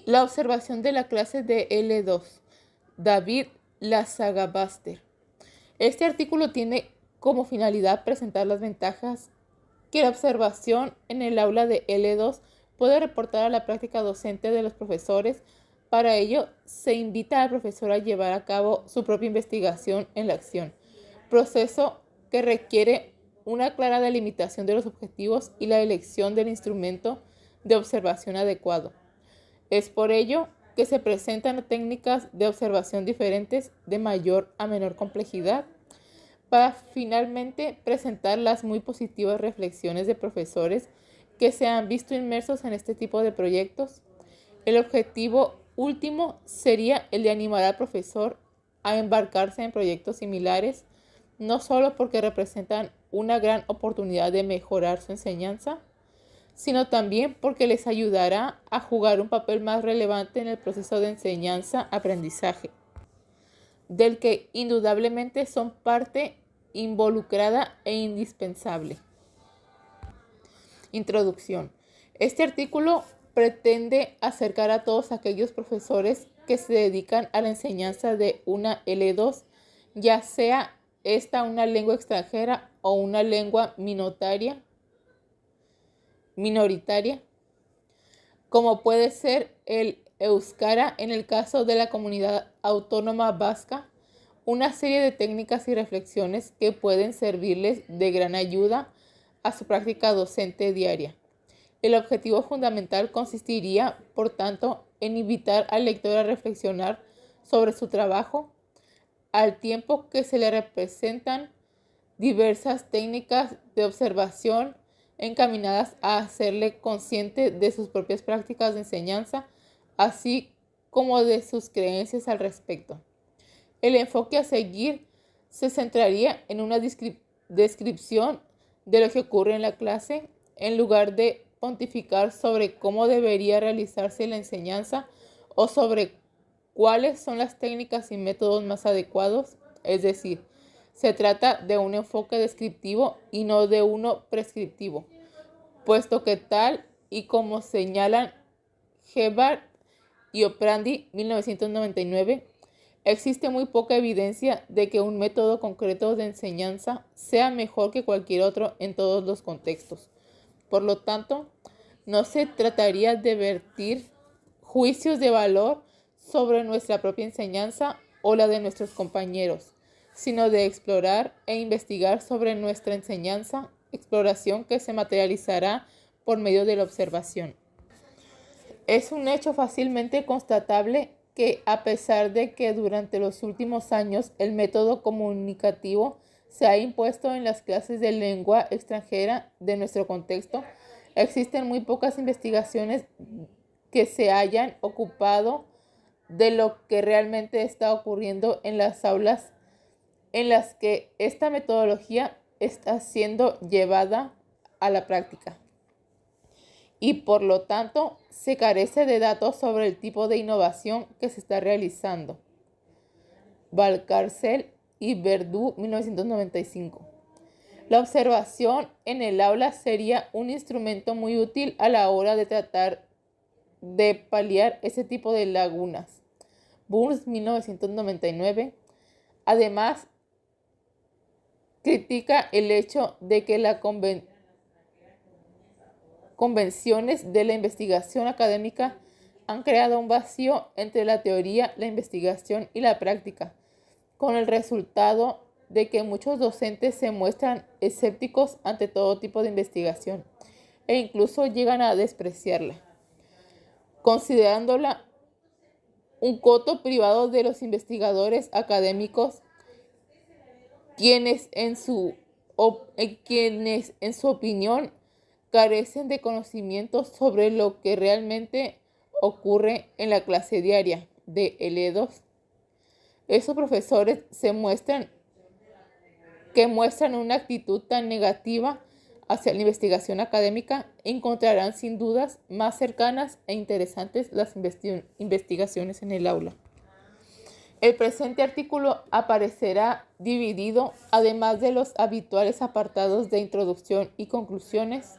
La observación de la clase de L2. David Lasagabaster. Este artículo tiene como finalidad presentar las ventajas que la observación en el aula de L2 puede reportar a la práctica docente de los profesores. Para ello, se invita al profesor a llevar a cabo su propia investigación en la acción, proceso que requiere una clara delimitación de los objetivos y la elección del instrumento de observación adecuado. Es por ello que se presentan técnicas de observación diferentes de mayor a menor complejidad para finalmente presentar las muy positivas reflexiones de profesores que se han visto inmersos en este tipo de proyectos. El objetivo último sería el de animar al profesor a embarcarse en proyectos similares, no solo porque representan una gran oportunidad de mejorar su enseñanza, sino también porque les ayudará a jugar un papel más relevante en el proceso de enseñanza-aprendizaje, del que indudablemente son parte involucrada e indispensable. Introducción. Este artículo pretende acercar a todos aquellos profesores que se dedican a la enseñanza de una L2, ya sea esta una lengua extranjera o una lengua minoritaria, como puede ser el euskara en el caso de la comunidad autónoma vasca, una serie de técnicas y reflexiones que pueden servirles de gran ayuda a su práctica docente diaria. El objetivo fundamental consistiría, por tanto, en invitar al lector a reflexionar sobre su trabajo, al tiempo que se le representan diversas técnicas de observación encaminadas a hacerle consciente de sus propias prácticas de enseñanza, así como de sus creencias al respecto. El enfoque a seguir se centraría en una descripción de lo que ocurre en la clase, en lugar de pontificar sobre cómo debería realizarse la enseñanza o sobre cuáles son las técnicas y métodos más adecuados. Es decir, se trata de un enfoque descriptivo y no de uno prescriptivo, puesto que tal y como señalan Gebhardt y Oprandi, 1999, existe muy poca evidencia de que un método concreto de enseñanza sea mejor que cualquier otro en todos los contextos. Por lo tanto, no se trataría de vertir juicios de valor sobre nuestra propia enseñanza o la de nuestros compañeros, sino de explorar e investigar sobre nuestra enseñanza, exploración que se materializará por medio de la observación. Es un hecho fácilmente constatable que, a pesar de que durante los últimos años el método comunicativo se ha impuesto en las clases de lengua extranjera de nuestro contexto, existen muy pocas investigaciones que se hayan ocupado de lo que realmente está ocurriendo en las aulas en las que esta metodología está siendo llevada a la práctica. Y por lo tanto se carece de datos sobre el tipo de innovación que se está realizando. Valcárcel y Verdú, 1995. La observación en el aula sería un instrumento muy útil a la hora de tratar de paliar ese tipo de lagunas. Burns, 1999. Además, critica el hecho de que las convenciones de la investigación académica han creado un vacío entre la teoría, la investigación y la práctica, con el resultado de que muchos docentes se muestran escépticos ante todo tipo de investigación e incluso llegan a despreciarla, considerándola un coto privado de los investigadores académicos, quienes en su opinión carecen de conocimientos sobre lo que realmente ocurre en la clase diaria de L2. Esos profesores muestran una actitud tan negativa hacia la investigación académica, encontrarán sin dudas más cercanas e interesantes las investigaciones en el aula. El presente artículo aparecerá dividido, además de los habituales apartados de introducción y conclusiones,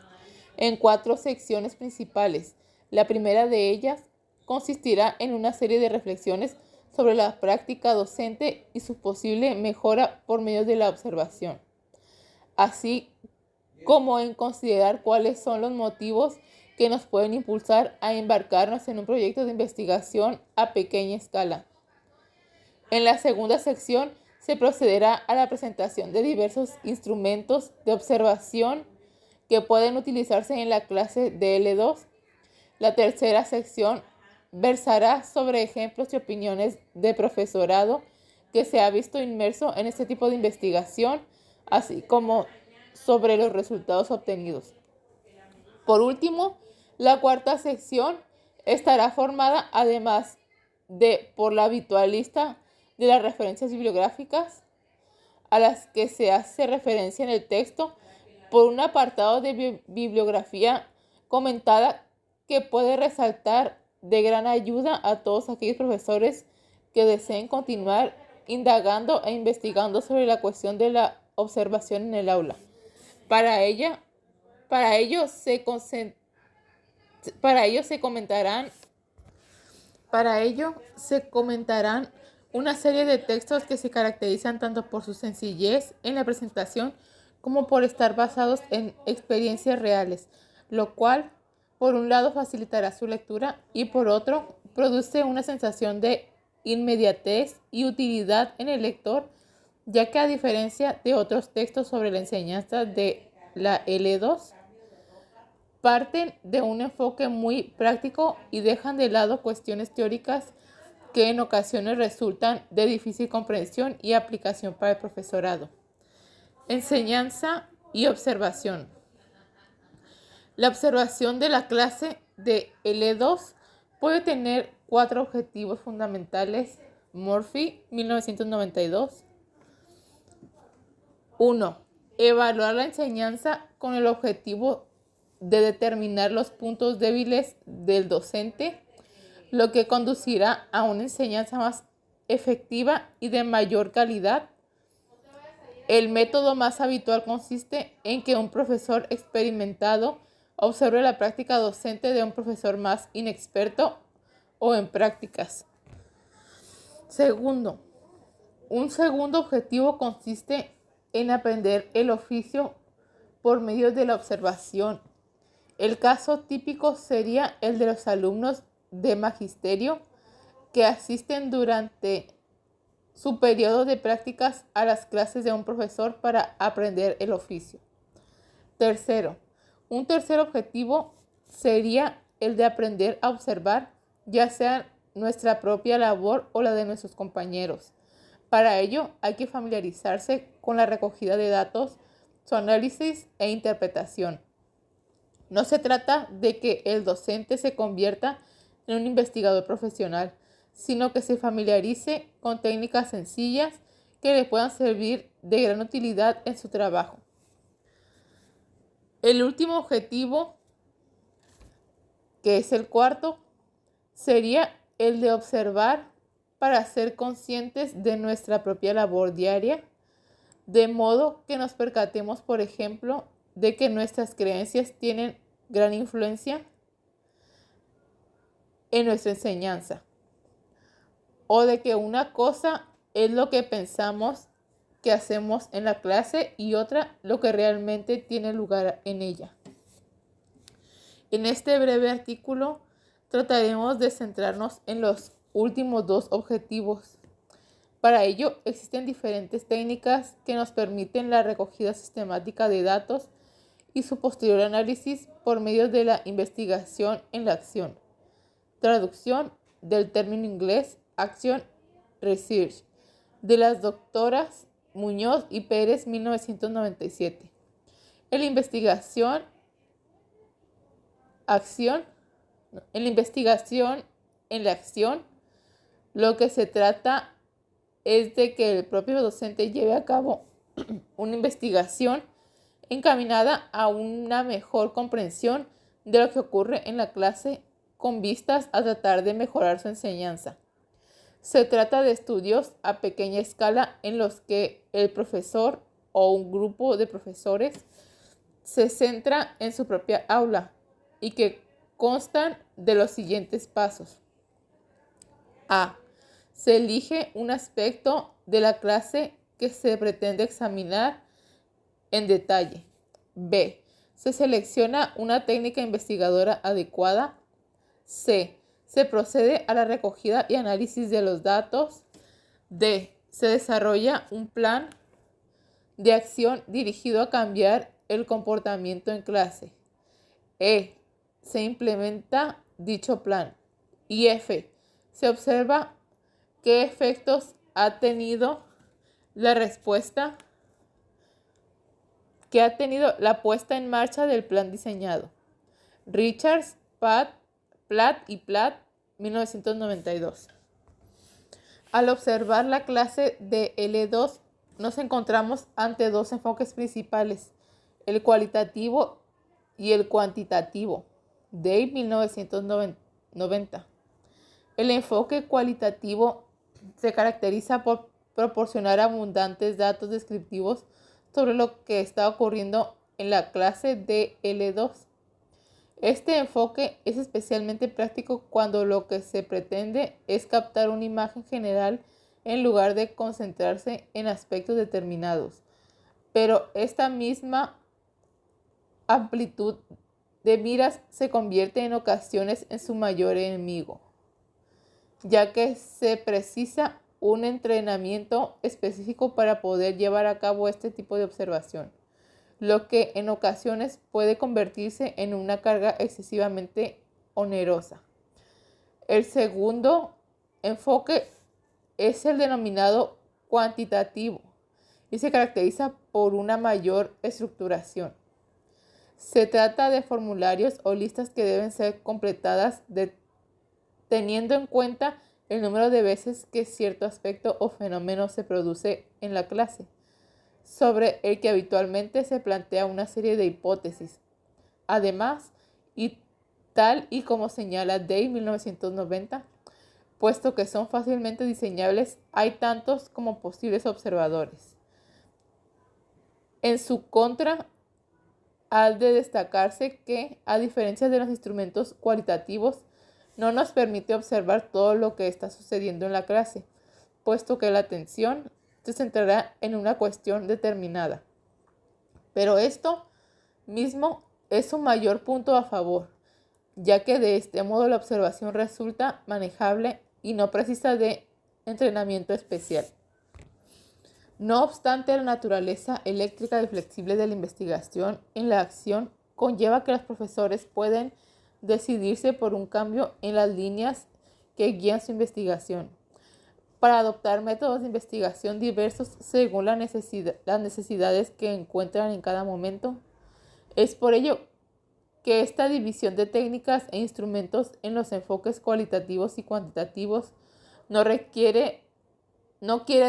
en 4 secciones principales. La primera de ellas consistirá en una serie de reflexiones sobre la práctica docente y su posible mejora por medio de la observación, así como en considerar cuáles son los motivos que nos pueden impulsar a embarcarnos en un proyecto de investigación a pequeña escala. En la segunda sección se procederá a la presentación de diversos instrumentos de observación que pueden utilizarse en la clase de L2. La tercera sección versará sobre ejemplos y opiniones de profesorado que se ha visto inmerso en este tipo de investigación, así como sobre los resultados obtenidos. Por último, la cuarta sección estará formada, además de por la habitual lista de las referencias bibliográficas a las que se hace referencia en el texto, por un apartado de bibliografía comentada que puede resaltar de gran ayuda a todos aquellos profesores que deseen continuar indagando e investigando sobre la cuestión de la observación en el aula. Para ello se comentarán una serie de textos que se caracterizan tanto por su sencillez en la presentación como por estar basados en experiencias reales, lo cual, por un lado, facilitará su lectura y, por otro, produce una sensación de inmediatez y utilidad en el lector, ya que a diferencia de otros textos sobre la enseñanza de la L2, parten de un enfoque muy práctico y dejan de lado cuestiones teóricas que en ocasiones resultan de difícil comprensión y aplicación para el profesorado. Enseñanza y observación. La observación de la clase de L2 puede tener 4 objetivos fundamentales. Murphy, 1992. 1. Evaluar la enseñanza con el objetivo de determinar los puntos débiles del docente, lo que conducirá a una enseñanza más efectiva y de mayor calidad. El método más habitual consiste en que un profesor experimentado observe la práctica docente de un profesor más inexperto o en prácticas. Segundo, un segundo objetivo consiste en aprender el oficio por medio de la observación. El caso típico sería el de los alumnos de magisterio que asisten durante su periodo de prácticas a las clases de un profesor para aprender el oficio. Tercero, un tercer objetivo sería el de aprender a observar, ya sea nuestra propia labor o la de nuestros compañeros. Para ello hay que familiarizarse con la recogida de datos, su análisis e interpretación. No se trata de que el docente se convierta en un investigador profesional, sino que se familiarice con técnicas sencillas que le puedan servir de gran utilidad en su trabajo. El último objetivo, que es el cuarto, sería el de observar para ser conscientes de nuestra propia labor diaria, de modo que nos percatemos, por ejemplo, de que nuestras creencias tienen gran influencia en nuestra enseñanza, o de que una cosa es lo que pensamos que hacemos en la clase y otra lo que realmente tiene lugar en ella. En este breve artículo trataremos de centrarnos en los últimos 2 objetivos. Para ello existen diferentes técnicas que nos permiten la recogida sistemática de datos y su posterior análisis por medio de la investigación en la acción. Traducción del término inglés Action Research de las doctoras Muñoz y Pérez, 1997. En la investigación en la acción, lo que se trata es de que el propio docente lleve a cabo una investigación encaminada a una mejor comprensión de lo que ocurre en la clase con vistas a tratar de mejorar su enseñanza. Se trata de estudios a pequeña escala en los que el profesor o un grupo de profesores se centra en su propia aula y que constan de los siguientes pasos. A. Se elige un aspecto de la clase que se pretende examinar en detalle. B. Se selecciona una técnica investigadora adecuada. C. Se procede a la recogida y análisis de los datos. D. Se desarrolla un plan de acción dirigido a cambiar el comportamiento en clase. E. Se implementa dicho plan. Y F. Se observa qué efectos ha tenido la respuesta que ha tenido la puesta en marcha del plan diseñado. Richards, Platt y Platt, 1992. Al observar la clase de L2, nos encontramos ante dos enfoques principales, el cualitativo y el cuantitativo. Day, 1990. El enfoque cualitativo se caracteriza por proporcionar abundantes datos descriptivos sobre lo que está ocurriendo en la clase de L2. Este enfoque es especialmente práctico cuando lo que se pretende es captar una imagen general en lugar de concentrarse en aspectos determinados. Pero esta misma amplitud de miras se convierte en ocasiones en su mayor enemigo, ya que se precisa un entrenamiento específico para poder llevar a cabo este tipo de observación, lo que en ocasiones puede convertirse en una carga excesivamente onerosa. El segundo enfoque es el denominado cuantitativo y se caracteriza por una mayor estructuración. Se trata de formularios o listas que deben ser completadas teniendo en cuenta el número de veces que cierto aspecto o fenómeno se produce en la clase, sobre el que habitualmente se plantea una serie de hipótesis. Además, y tal y como señala Day, 1990, puesto que son fácilmente diseñables, hay tantos como posibles observadores. En su contra, ha de destacarse que, a diferencia de los instrumentos cualitativos, no nos permite observar todo lo que está sucediendo en la clase, puesto que la atención se centrará en una cuestión determinada. Pero esto mismo es un mayor punto a favor, ya que de este modo la observación resulta manejable y no precisa de entrenamiento especial. No obstante, la naturaleza eléctrica y flexible de la investigación en la acción conlleva que los profesores pueden decidirse por un cambio en las líneas que guían su investigación, para adoptar métodos de investigación diversos según las necesidades que encuentran en cada momento. Es por ello que esta división de técnicas e instrumentos en los enfoques cualitativos y cuantitativos no quiere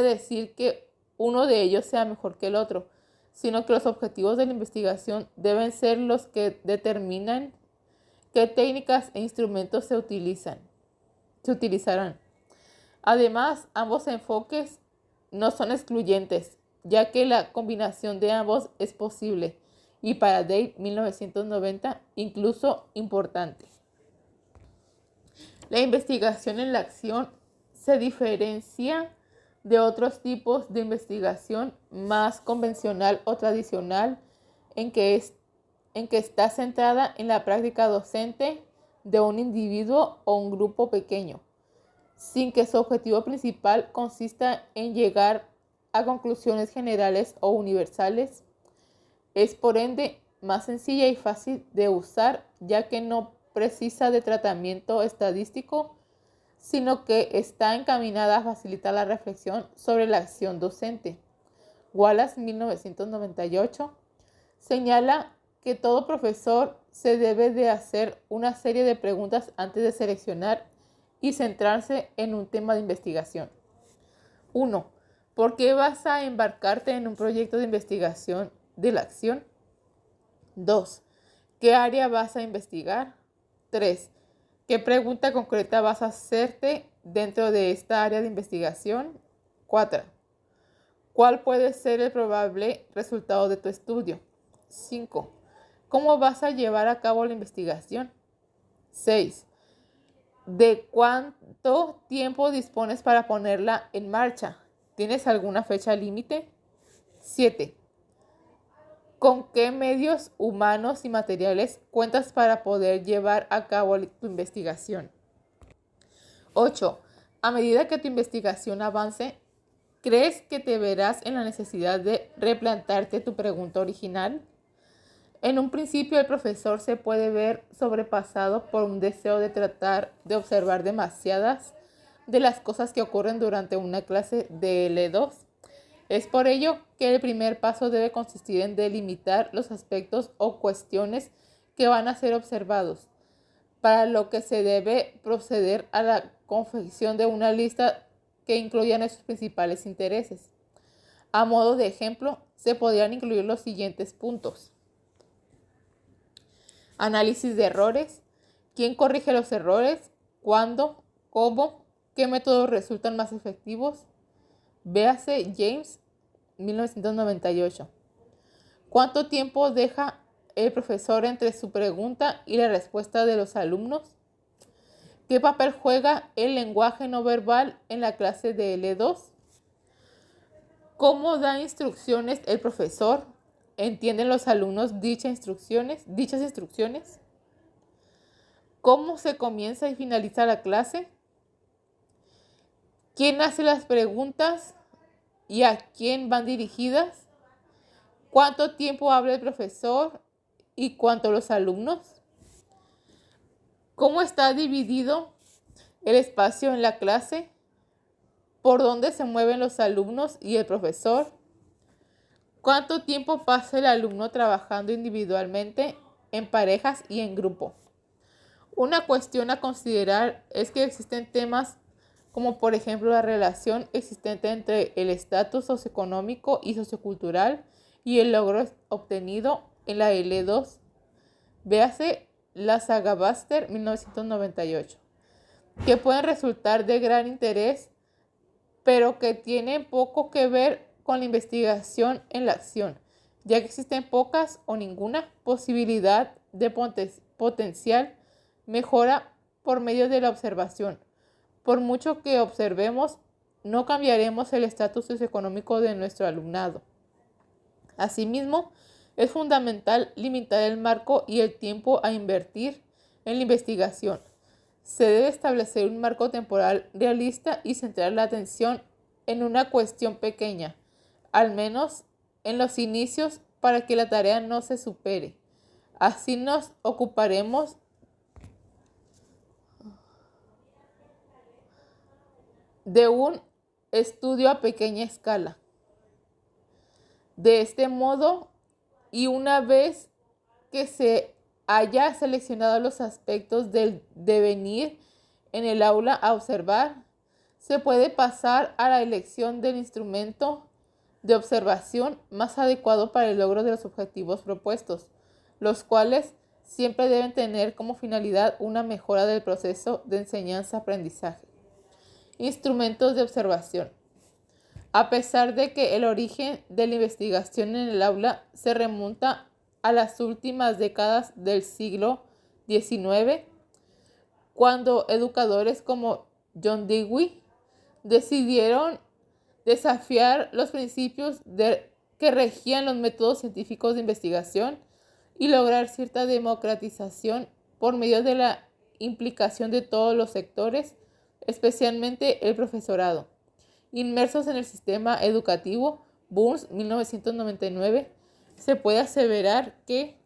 decir que uno de ellos sea mejor que el otro, sino que los objetivos de la investigación deben ser los que determinan qué técnicas e instrumentos se utilizarán. Además, ambos enfoques no son excluyentes, ya que la combinación de ambos es posible y para Day, 1990, incluso importante. La investigación en la acción se diferencia de otros tipos de investigación más convencional o tradicional en que está centrada en la práctica docente de un individuo o un grupo pequeño, sin que su objetivo principal consista en llegar a conclusiones generales o universales. Es por ende más sencilla y fácil de usar, ya que no precisa de tratamiento estadístico, sino que está encaminada a facilitar la reflexión sobre la acción docente. Wallace, 1998, señala que todo profesor se debe de hacer una serie de preguntas antes de seleccionar y centrarse en un tema de investigación. 1. ¿Por qué vas a embarcarte en un proyecto de investigación de la acción? 2. ¿Qué área vas a investigar? 3. ¿Qué pregunta concreta vas a hacerte dentro de esta área de investigación? 4. ¿Cuál puede ser el probable resultado de tu estudio? 5. ¿Cómo vas a llevar a cabo la investigación? 6. ¿De cuánto ¿Cuánto tiempo dispones para ponerla en marcha? ¿Tienes alguna fecha límite? 7. ¿Con qué medios humanos y materiales cuentas para poder llevar a cabo tu investigación? 8. A medida que tu investigación avance, ¿crees que te verás en la necesidad de replantearte tu pregunta original? En un principio, el profesor se puede ver sobrepasado por un deseo de tratar de observar demasiadas de las cosas que ocurren durante una clase de L2. Es por ello que el primer paso debe consistir en delimitar los aspectos o cuestiones que van a ser observados, para lo que se debe proceder a la confección de una lista que incluya nuestros principales intereses. A modo de ejemplo, se podrían incluir los siguientes puntos. Análisis de errores. ¿Quién corrige los errores? ¿Cuándo? ¿Cómo? ¿Qué métodos resultan más efectivos? Véase James, 1998. ¿Cuánto tiempo deja el profesor entre su pregunta y la respuesta de los alumnos? ¿Qué papel juega el lenguaje no verbal en la clase de L2? ¿Cómo da instrucciones el profesor? ¿Entienden los alumnos dichas instrucciones? ¿Cómo se comienza y finaliza la clase? ¿Quién hace las preguntas y a quién van dirigidas? ¿Cuánto tiempo habla el profesor y cuánto los alumnos? ¿Cómo está dividido el espacio en la clase? ¿Por dónde se mueven los alumnos y el profesor? ¿Cuánto tiempo pasa el alumno trabajando individualmente, en parejas y en grupo? Una cuestión a considerar es que existen temas como por ejemplo la relación existente entre el estatus socioeconómico y sociocultural y el logro obtenido en la L2. Véase la saga Buster, 1998, que pueden resultar de gran interés, pero que tienen poco que ver con la investigación en la acción, ya que existen pocas o ninguna posibilidad de potencial mejora por medio de la observación. Por mucho que observemos, no cambiaremos el estatus socioeconómico de nuestro alumnado. Asimismo, es fundamental limitar el marco y el tiempo a invertir en la investigación. Se debe establecer un marco temporal realista y centrar la atención en una cuestión pequeña, al menos en los inicios, para que la tarea no se supere. Así nos ocuparemos de un estudio a pequeña escala. De este modo, y una vez que se haya seleccionado los aspectos del devenir en el aula a observar, se puede pasar a la elección del instrumento de observación más adecuado para el logro de los objetivos propuestos, los cuales siempre deben tener como finalidad una mejora del proceso de enseñanza-aprendizaje. Instrumentos de observación. A pesar de que el origen de la investigación en el aula se remonta a las últimas décadas del siglo XIX, cuando educadores como John Dewey decidieron desafiar los principios que regían los métodos científicos de investigación y lograr cierta democratización por medio de la implicación de todos los sectores, especialmente el profesorado, inmersos en el sistema educativo. Burns, 1999, se puede aseverar que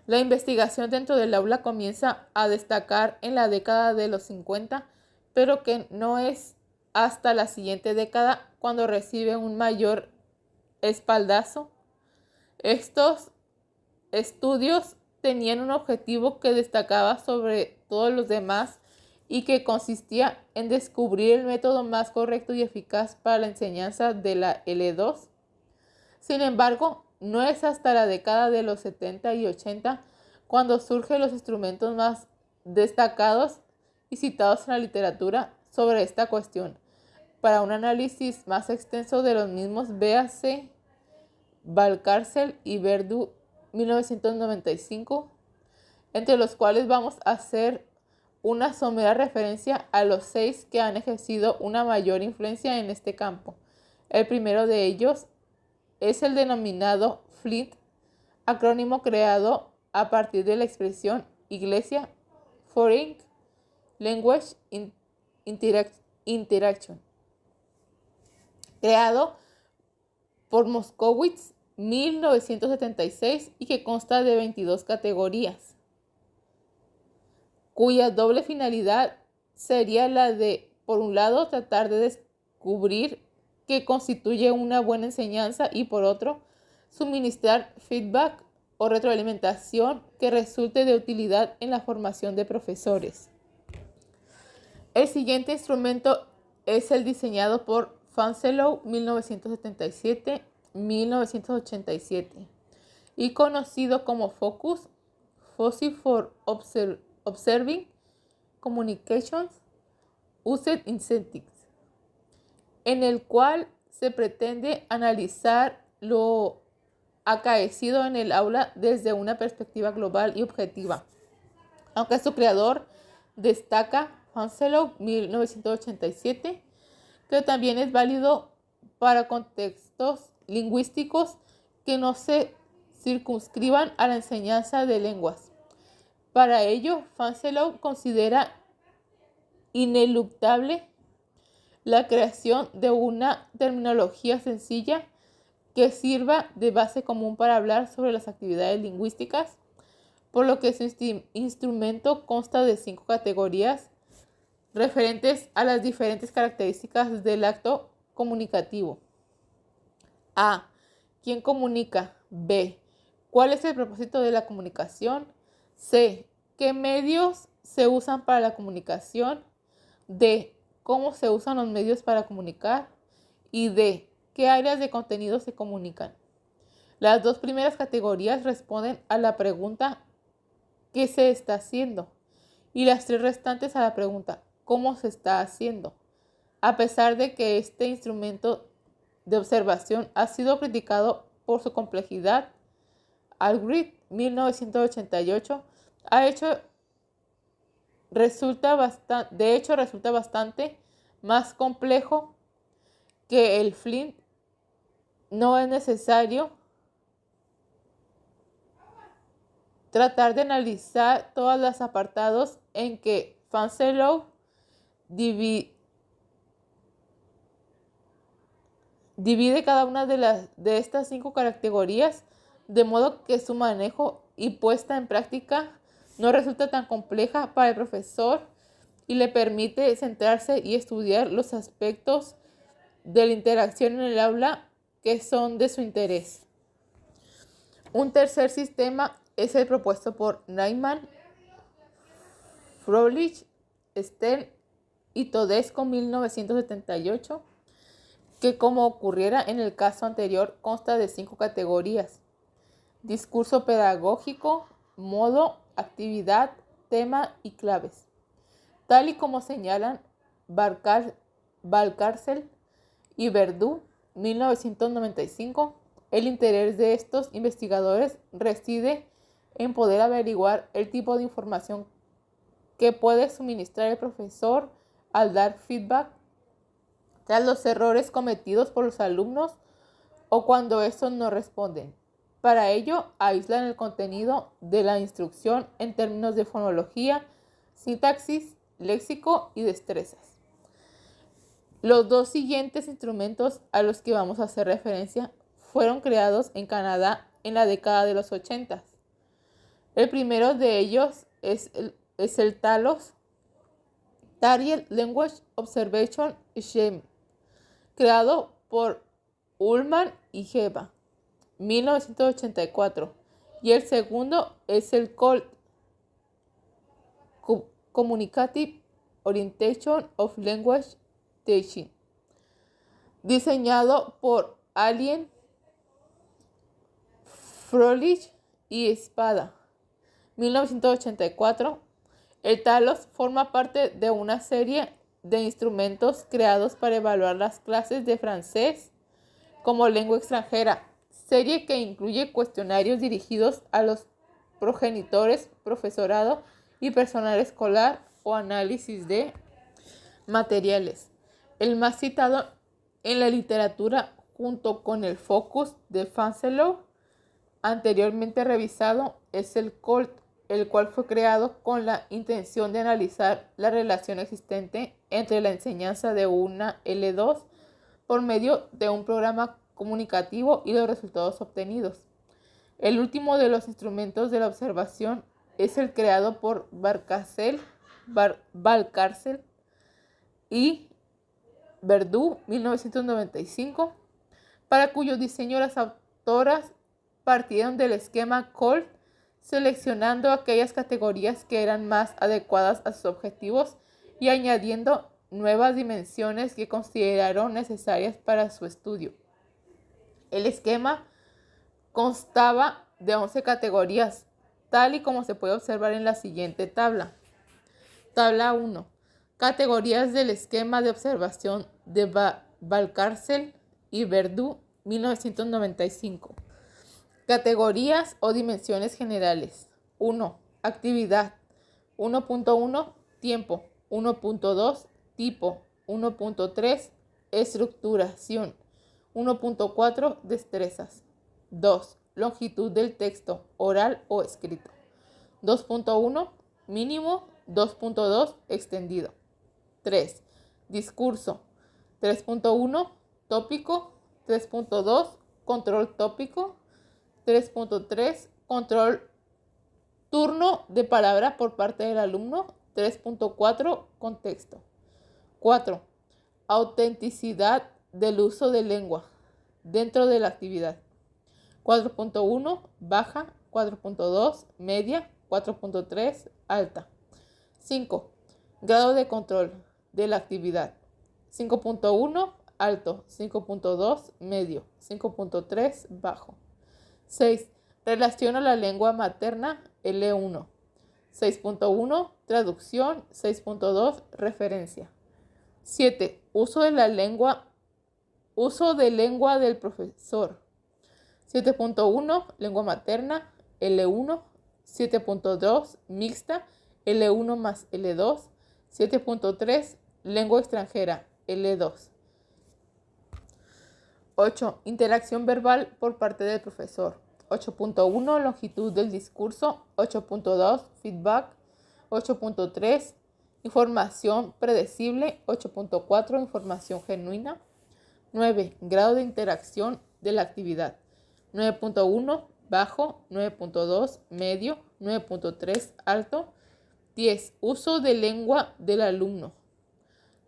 la investigación dentro del aula comienza a destacar en la década de los 50, pero que no es hasta la siguiente década cuando recibe un mayor espaldazo. Estos estudios tenían un objetivo que destacaba sobre todos los demás y que consistía en descubrir el método más correcto y eficaz para la enseñanza de la L2. Sin embargo, no es hasta la década de los 70 y 80 cuando surgen los instrumentos más destacados y citados en la literatura sobre esta cuestión. Para un análisis más extenso de los mismos, véase Valcárcel y Verdú, 1995, entre los cuales vamos a hacer una somera referencia a los 6 que han ejercido una mayor influencia en este campo. El primero de ellos es el denominado FLINT, acrónimo creado a partir de la expresión Iglesia Foreign Language Interaction, creado por Moskowitz 1976 y que consta de 22 categorías, cuya doble finalidad sería la de, por un lado, tratar de descubrir qué constituye una buena enseñanza y, por otro, suministrar feedback o retroalimentación que resulte de utilidad en la formación de profesores. El siguiente instrumento es el diseñado por Fancelow 1977-1987 y conocido como Focus for Observing Communications Used in Settings, en el cual se pretende analizar lo acaecido en el aula desde una perspectiva global y objetiva. Aunque su creador destaca, Fancelow 1987, que también es válido para contextos lingüísticos que no se circunscriban a la enseñanza de lenguas. Para ello, Fancelow considera ineluctable la creación de una terminología sencilla que sirva de base común para hablar sobre las actividades lingüísticas, por lo que su instrumento consta de 5 categorías referentes a las diferentes características del acto comunicativo. A. ¿Quién comunica? B. ¿Cuál es el propósito de la comunicación? C. ¿Qué medios se usan para la comunicación? D. ¿Cómo se usan los medios para comunicar? Y D. ¿Qué áreas de contenido se comunican? Las 2 primeras categorías responden a la pregunta ¿qué se está haciendo? Y las 3 restantes a la pregunta ¿cómo se está haciendo? A pesar de que este instrumento de observación ha sido criticado por su complejidad, Algrid 1988 resulta bastante más complejo que el Flint. No es necesario tratar de analizar todos los apartados en que Fancelow divide cada una de estas 5 categorías, de modo que su manejo y puesta en práctica no resulta tan compleja para el profesor y le permite centrarse y estudiar los aspectos de la interacción en el aula que son de su interés. Un tercer sistema es el propuesto por Neyman, Froelich, Stern y Todesco 1978, que, como ocurriera en el caso anterior, consta de 5 categorías: discurso pedagógico, modo, actividad, tema y claves. Tal y como señalan Valcárcel y Verdú 1995, el interés de estos investigadores reside en poder averiguar el tipo de información que puede suministrar el profesor al dar feedback tras los errores cometidos por los alumnos o cuando estos no responden. Para ello, aíslan el contenido de la instrucción en términos de fonología, sintaxis, léxico y destrezas. Los 2 siguientes instrumentos a los que vamos a hacer referencia fueron creados en Canadá en la década de los 80. El primero de ellos es el TALOS, Target Language Observation Scheme, creado por Ullman y Geva, 1984, y el segundo es el COLT, Communicative Orientation of Language Teaching, diseñado por Alien, Froelich y Spada, 1984. El TALOS forma parte de una serie de instrumentos creados para evaluar las clases de francés como lengua extranjera, serie que incluye cuestionarios dirigidos a los progenitores, profesorado y personal escolar, o análisis de materiales. El más citado en la literatura, junto con el focus de Fancelot, anteriormente revisado, es el COLT, el cual fue creado con la intención de analizar la relación existente entre la enseñanza de una L2 por medio de un programa comunicativo y los resultados obtenidos. El último de los instrumentos de la observación es el creado por Valcárcel y Verdu, 1995, para cuyo diseño las autoras partieron del esquema COLT, seleccionando aquellas categorías que eran más adecuadas a sus objetivos y añadiendo nuevas dimensiones que consideraron necesarias para su estudio. El esquema constaba de 11 categorías, tal y como se puede observar en la siguiente tabla. Tabla 1. Categorías del esquema de observación de Valcárcel y Verdu, 1995. Categorías o dimensiones generales. 1. Actividad. 1.1. Tiempo. 1.2. Tipo. 1.3. Estructuración. 1.4. Destrezas. 2. Longitud del texto, oral o escrito. 2.1. Mínimo. 2.2. Extendido. 3. Discurso. 3.1. Tópico. 3.2. Control tópico. 3.3. Control turno de palabra por parte del alumno. 3.4. Contexto. 4. Autenticidad del uso de lengua dentro de la actividad. 4.1. Baja. 4.2. Media. 4.3. Alta. 5. Grado de control de la actividad. 5.1. Alto. 5.2. Medio. 5.3. Bajo. 6. Relación a la lengua materna, L1. 6.1. Traducción. 6.2. Referencia. 7. Uso de lengua del profesor. 7.1. Lengua materna, L1. 7.2. Mixta, L1 más L2. 7.3. Lengua extranjera, L2. 8. Interacción verbal por parte del profesor. 8.1. Longitud del discurso. 8.2. Feedback. 8.3. Información predecible. 8.4. Información genuina. 9. Grado de interacción de la actividad. 9.1. Bajo. 9.2. Medio. 9.3. Alto. 10. Uso de lengua del alumno.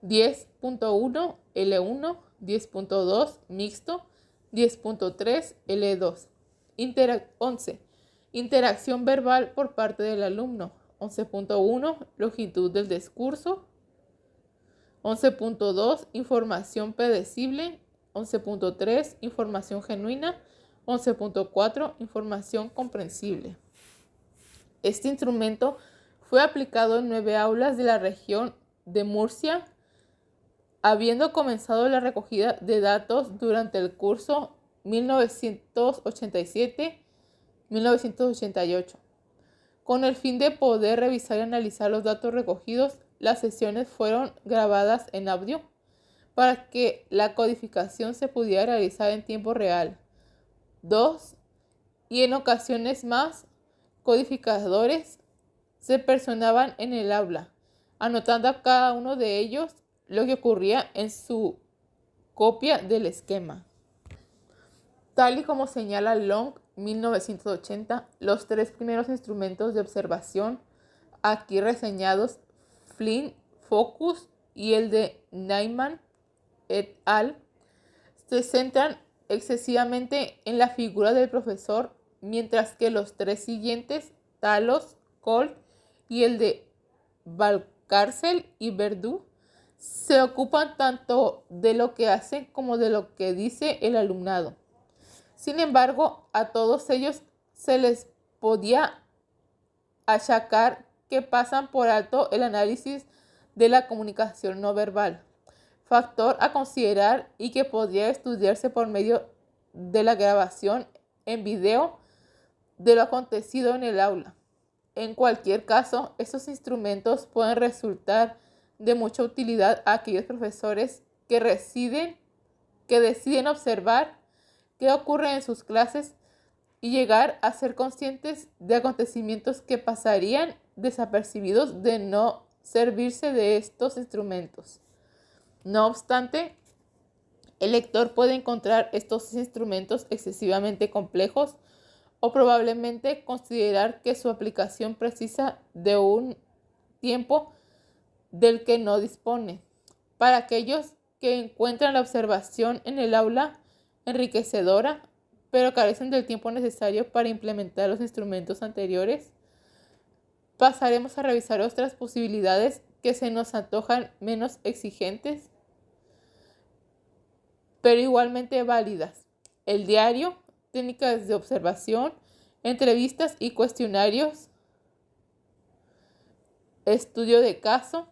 10.1. L1. 10.2. Mixto. 10.3. L2. 11. Interacción verbal por parte del alumno. 11.1. Longitud del discurso. 11.2. Información predecible. 11.3. Información genuina. 11.4. Información comprensible. Este instrumento fue aplicado en 9 aulas de la región de Murcia, habiendo comenzado la recogida de datos durante el curso 1987-1988. Con el fin de poder revisar y analizar los datos recogidos, las sesiones fueron grabadas en audio para que la codificación se pudiera realizar en tiempo real. 2. Y en ocasiones más, codificadores se personaban en el aula, anotando a cada uno de ellos lo que ocurría en su copia del esquema. Tal y como señala Long, 1980, los 3 primeros instrumentos de observación aquí reseñados, Flynn, Focus y el de Neyman et al., se centran excesivamente en la figura del profesor, mientras que los 3 siguientes, Talos, Colt y el de Valcárcel y Verdu, se ocupan tanto de lo que hace como de lo que dice el alumnado. Sin embargo, a todos ellos se les podía achacar que pasan por alto el análisis de la comunicación no verbal, factor a considerar y que podría estudiarse por medio de la grabación en video de lo acontecido en el aula. En cualquier caso, estos instrumentos pueden resultar de mucha utilidad a aquellos profesores que deciden observar qué ocurre en sus clases y llegar a ser conscientes de acontecimientos que pasarían desapercibidos de no servirse de estos instrumentos. No obstante, el lector puede encontrar estos instrumentos excesivamente complejos o probablemente considerar que su aplicación precisa de un tiempo del que no dispone. Para aquellos que encuentran la observación en el aula enriquecedora, pero carecen del tiempo necesario para implementar los instrumentos anteriores, pasaremos a revisar otras posibilidades que se nos antojan menos exigentes, pero igualmente válidas. El diario, técnicas de observación, entrevistas y cuestionarios, estudio de caso,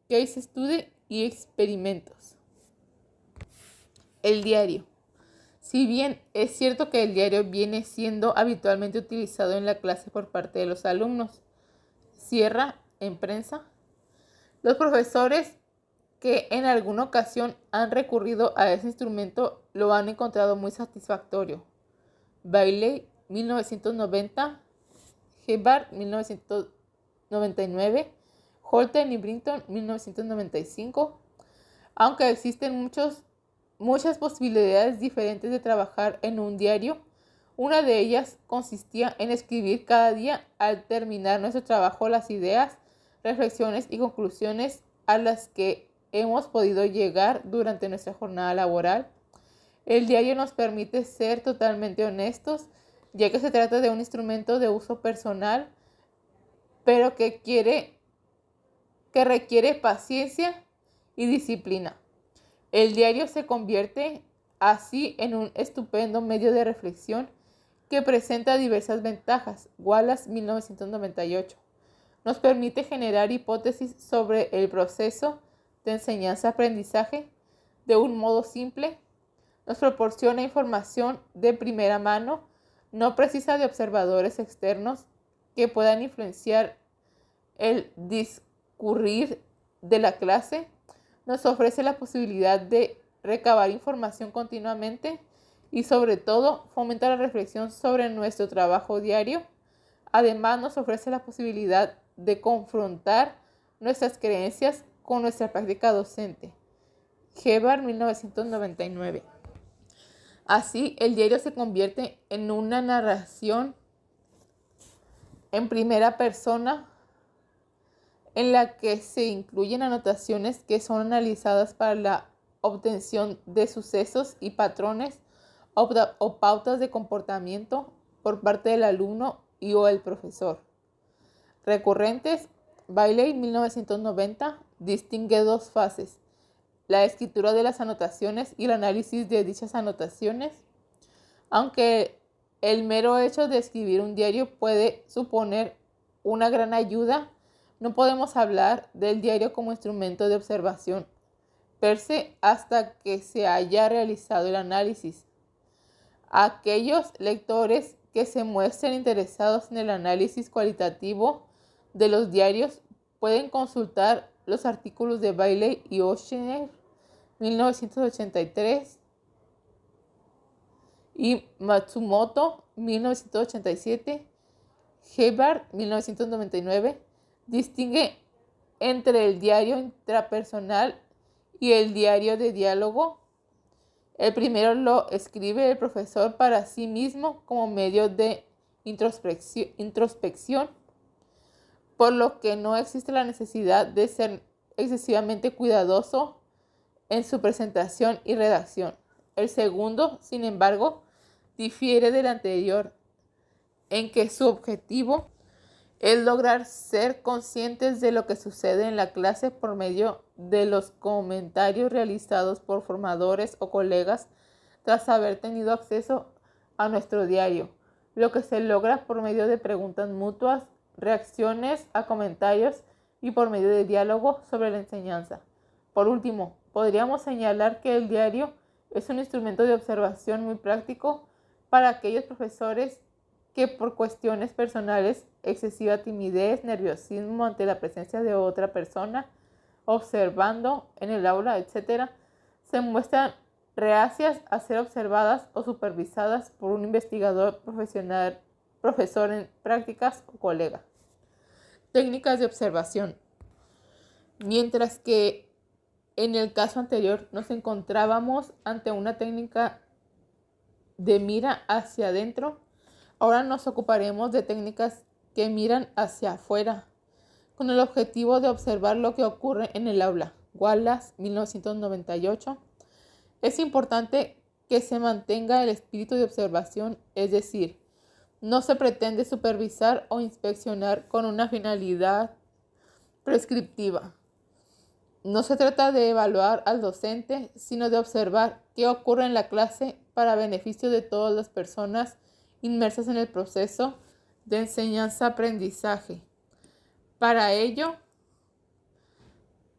case study y experimentos. El diario. Si bien es cierto que el diario viene siendo habitualmente utilizado en la clase por parte de los alumnos, cierra en prensa, los profesores que en alguna ocasión han recurrido a ese instrumento lo han encontrado muy satisfactorio. Bailey, 1990, Gebhardt, 1999, Holten y Brinton, 1995. Aunque existen muchas posibilidades diferentes de trabajar en un diario, una de ellas consistía en escribir cada día al terminar nuestro trabajo las ideas, reflexiones y conclusiones a las que hemos podido llegar durante nuestra jornada laboral. El diario nos permite ser totalmente honestos, ya que se trata de un instrumento de uso personal, pero que requiere paciencia y disciplina. El diario se convierte así en un estupendo medio de reflexión que presenta diversas ventajas. Wallace, 1998. Nos permite generar hipótesis sobre el proceso de enseñanza-aprendizaje de un modo simple. Nos proporciona información de primera mano, no precisa de observadores externos que puedan influenciar el discurrir de la clase. Nos ofrece la posibilidad de recabar información continuamente y sobre todo fomenta la reflexión sobre nuestro trabajo diario. Además, nos ofrece la posibilidad de confrontar nuestras creencias con nuestra práctica docente. Gebhardt, 1999. Así, el diario se convierte en una narración en primera persona en la que se incluyen anotaciones que son analizadas para la obtención de sucesos y patrones o pautas de comportamiento por parte del alumno y o el profesor. Recurrentes, Bailey, 1990, distingue dos fases: la escritura de las anotaciones y el análisis de dichas anotaciones. Aunque el mero hecho de escribir un diario puede suponer una gran ayuda, no podemos hablar del diario como instrumento de observación per se hasta que se haya realizado el análisis. Aquellos lectores que se muestren interesados en el análisis cualitativo de los diarios pueden consultar los artículos de Bailey y Ochsner, 1983, y Matsumoto, 1987. Gebhardt, 1999, distingue entre el diario intrapersonal y el diario de diálogo. El primero lo escribe el profesor para sí mismo como medio de introspección, por lo que no existe la necesidad de ser excesivamente cuidadoso en su presentación y redacción. El segundo, sin embargo, difiere del anterior en que su objetivo es lograr ser conscientes de lo que sucede en la clase por medio de los comentarios realizados por formadores o colegas tras haber tenido acceso a nuestro diario, lo que se logra por medio de preguntas mutuas, reacciones a comentarios y por medio de diálogo sobre la enseñanza. Por último, podríamos señalar que el diario es un instrumento de observación muy práctico para aquellos profesores que por cuestiones personales excesiva timidez, nerviosismo ante la presencia de otra persona, observando en el aula, etc., se muestran reacias a ser observadas o supervisadas por un investigador profesional, profesor en prácticas o colega. Técnicas de observación. Mientras que en el caso anterior nos encontrábamos ante una técnica de mira hacia adentro, ahora nos ocuparemos de técnicas que miran hacia afuera, con el objetivo de observar lo que ocurre en el aula. Wallace, 1998. Es importante que se mantenga el espíritu de observación, es decir, no se pretende supervisar o inspeccionar con una finalidad prescriptiva. No se trata de evaluar al docente, sino de observar qué ocurre en la clase para beneficio de todas las personas inmersas en el proceso de enseñanza-aprendizaje. Para ello,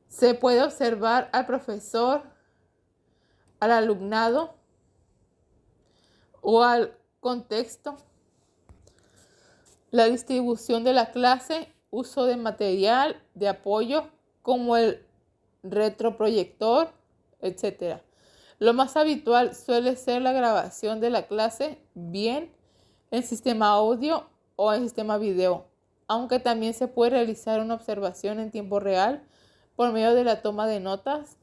se puede observar al profesor, al alumnado o al contexto, la distribución de la clase, uso de material de apoyo como el retroproyector, etc. Lo más habitual suele ser la grabación de la clase, bien en sistema audio o en sistema video, aunque también se puede realizar una observación en tiempo real por medio de la toma de notas,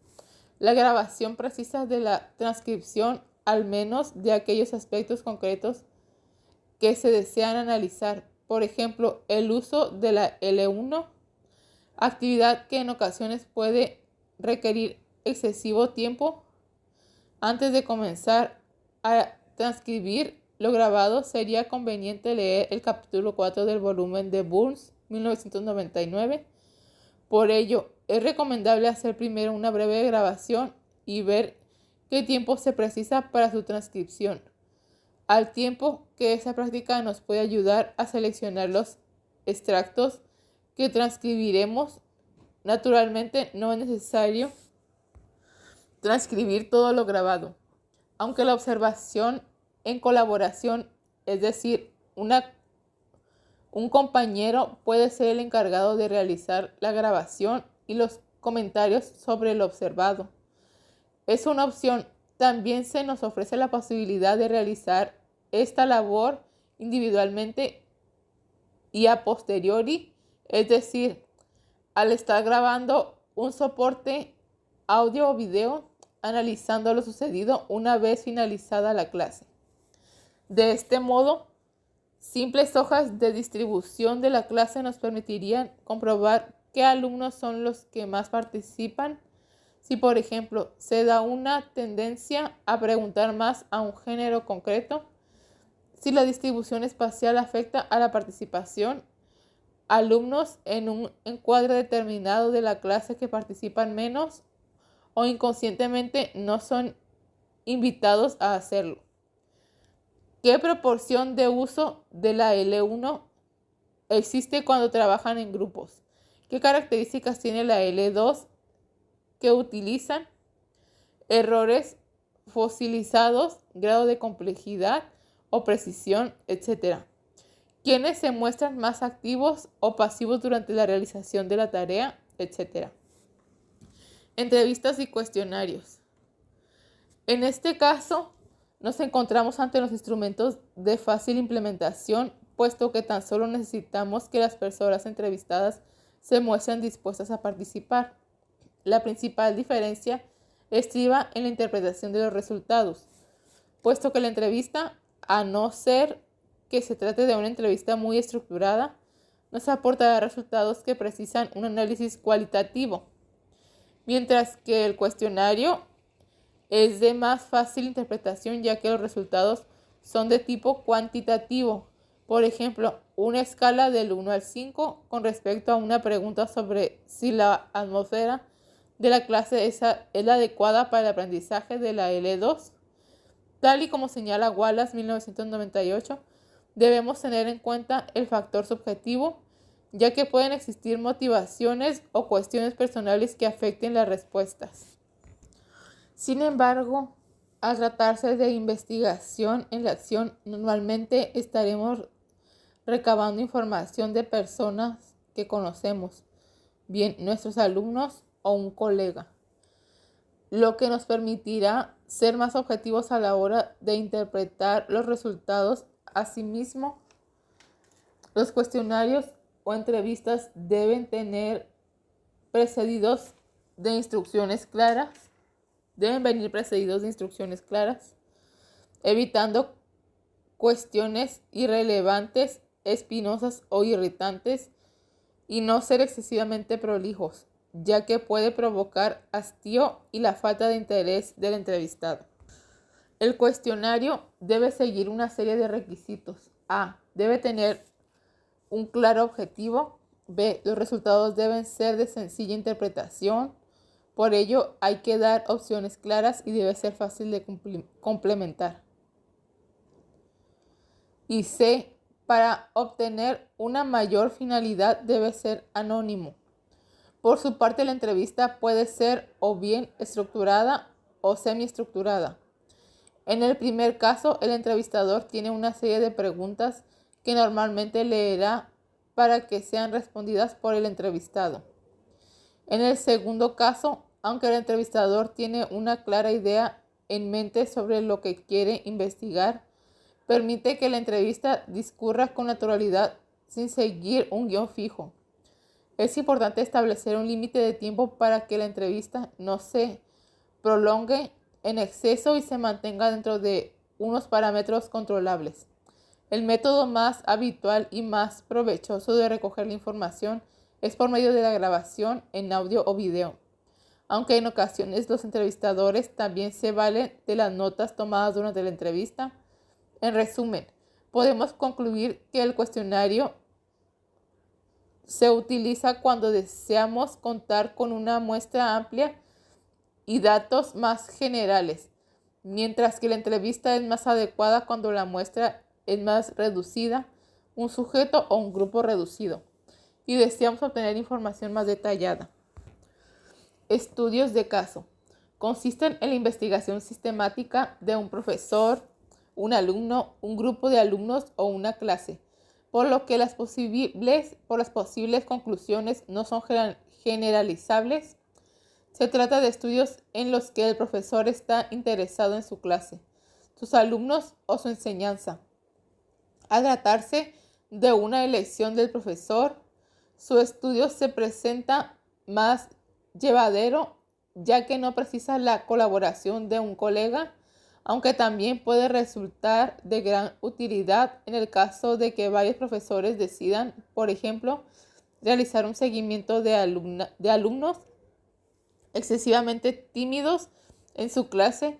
la grabación precisa de la transcripción, al menos de aquellos aspectos concretos que se desean analizar. Por ejemplo, el uso de la L1, actividad que en ocasiones puede requerir excesivo tiempo. Antes de comenzar a transcribir lo grabado, sería conveniente leer el capítulo 4 del volumen de Burns, 1999. Por ello, es recomendable hacer primero una breve grabación y ver qué tiempo se precisa para su transcripción, al tiempo que esa práctica nos puede ayudar a seleccionar los extractos que transcribiremos. Naturalmente, no es necesario transcribir todo lo grabado, aunque la observación en colaboración, es decir, un compañero puede ser el encargado de realizar la grabación y los comentarios sobre lo observado. Es una opción. También se nos ofrece la posibilidad de realizar esta labor individualmente y a posteriori, es decir, al estar grabando un soporte audio o video, analizando lo sucedido una vez finalizada la clase. De este modo, simples hojas de distribución de la clase nos permitirían comprobar qué alumnos son los que más participan. Si, por ejemplo, se da una tendencia a preguntar más a un género concreto, si la distribución espacial afecta a la participación, alumnos en un encuadre determinado de la clase que participan menos o inconscientemente no son invitados a hacerlo. ¿Qué proporción de uso de la L1 existe cuando trabajan en grupos? ¿Qué características tiene la L2 que utilizan? Errores fosilizados, grado de complejidad o precisión, etc. ¿Quiénes se muestran más activos o pasivos durante la realización de la tarea, etc.? Entrevistas y cuestionarios. En este caso, nos encontramos ante los instrumentos de fácil implementación, puesto que tan solo necesitamos que las personas entrevistadas se muestren dispuestas a participar. La principal diferencia estriba en la interpretación de los resultados, puesto que la entrevista, a no ser que se trate de una entrevista muy estructurada, nos aportará resultados que precisan un análisis cualitativo, mientras que el cuestionario es de más fácil interpretación, ya que los resultados son de tipo cuantitativo. Por ejemplo, una escala del 1 al 5 con respecto a una pregunta sobre si la atmósfera de la clase es la adecuada para el aprendizaje de la L2. Tal y como señala Wallace, 1998, debemos tener en cuenta el factor subjetivo, ya que pueden existir motivaciones o cuestiones personales que afecten las respuestas. Sin embargo, al tratarse de investigación en la acción, normalmente estaremos recabando información de personas que conocemos, bien nuestros alumnos o un colega, lo que nos permitirá ser más objetivos a la hora de interpretar los resultados. Asimismo, los cuestionarios o entrevistas deben venir precedidos de instrucciones claras, evitando cuestiones irrelevantes, espinosas o irritantes, y no ser excesivamente prolijos, ya que puede provocar hastío y la falta de interés del entrevistado. El cuestionario debe seguir una serie de requisitos. A. Debe tener un claro objetivo. B. Los resultados deben ser de sencilla interpretación. Por ello, hay que dar opciones claras y debe ser fácil de complementar. Y C. Para obtener una mayor finalidad debe ser anónimo. Por su parte, la entrevista puede ser o bien estructurada o semiestructurada. En el primer caso, el entrevistador tiene una serie de preguntas que normalmente leerá para que sean respondidas por el entrevistado. En el segundo caso, aunque el entrevistador tiene una clara idea en mente sobre lo que quiere investigar, permite que la entrevista discurra con naturalidad sin seguir un guión fijo. Es importante establecer un límite de tiempo para que la entrevista no se prolongue en exceso y se mantenga dentro de unos parámetros controlables. El método más habitual y más provechoso de recoger la información es por medio de la grabación en audio o video, aunque en ocasiones los entrevistadores también se valen de las notas tomadas durante la entrevista. En resumen, podemos concluir que el cuestionario se utiliza cuando deseamos contar con una muestra amplia y datos más generales, mientras que la entrevista es más adecuada cuando la muestra es más reducida, un sujeto o un grupo reducido, y deseamos obtener información más detallada. Estudios de caso. Consisten en la investigación sistemática de un profesor, un alumno, un grupo de alumnos o una clase, por lo que las posibles conclusiones no son generalizables. Se trata de estudios en los que el profesor está interesado en su clase, sus alumnos o su enseñanza. Al tratarse de una elección del profesor, su estudio se presenta más llevadero, ya que no precisa la colaboración de un colega, aunque también puede resultar de gran utilidad en el caso de que varios profesores decidan, por ejemplo, realizar un seguimiento de alumnos excesivamente tímidos en su clase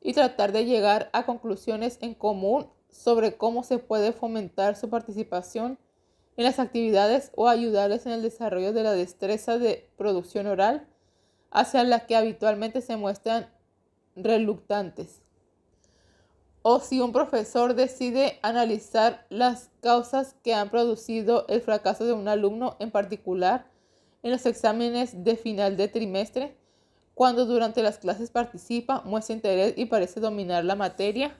y tratar de llegar a conclusiones en común sobre cómo se puede fomentar su participación en las actividades o ayudarles en el desarrollo de la destreza de producción oral, hacia la que habitualmente se muestran reluctantes. O si un profesor decide analizar las causas que han producido el fracaso de un alumno en particular en los exámenes de final de trimestre, cuando durante las clases participa, muestra interés y parece dominar la materia.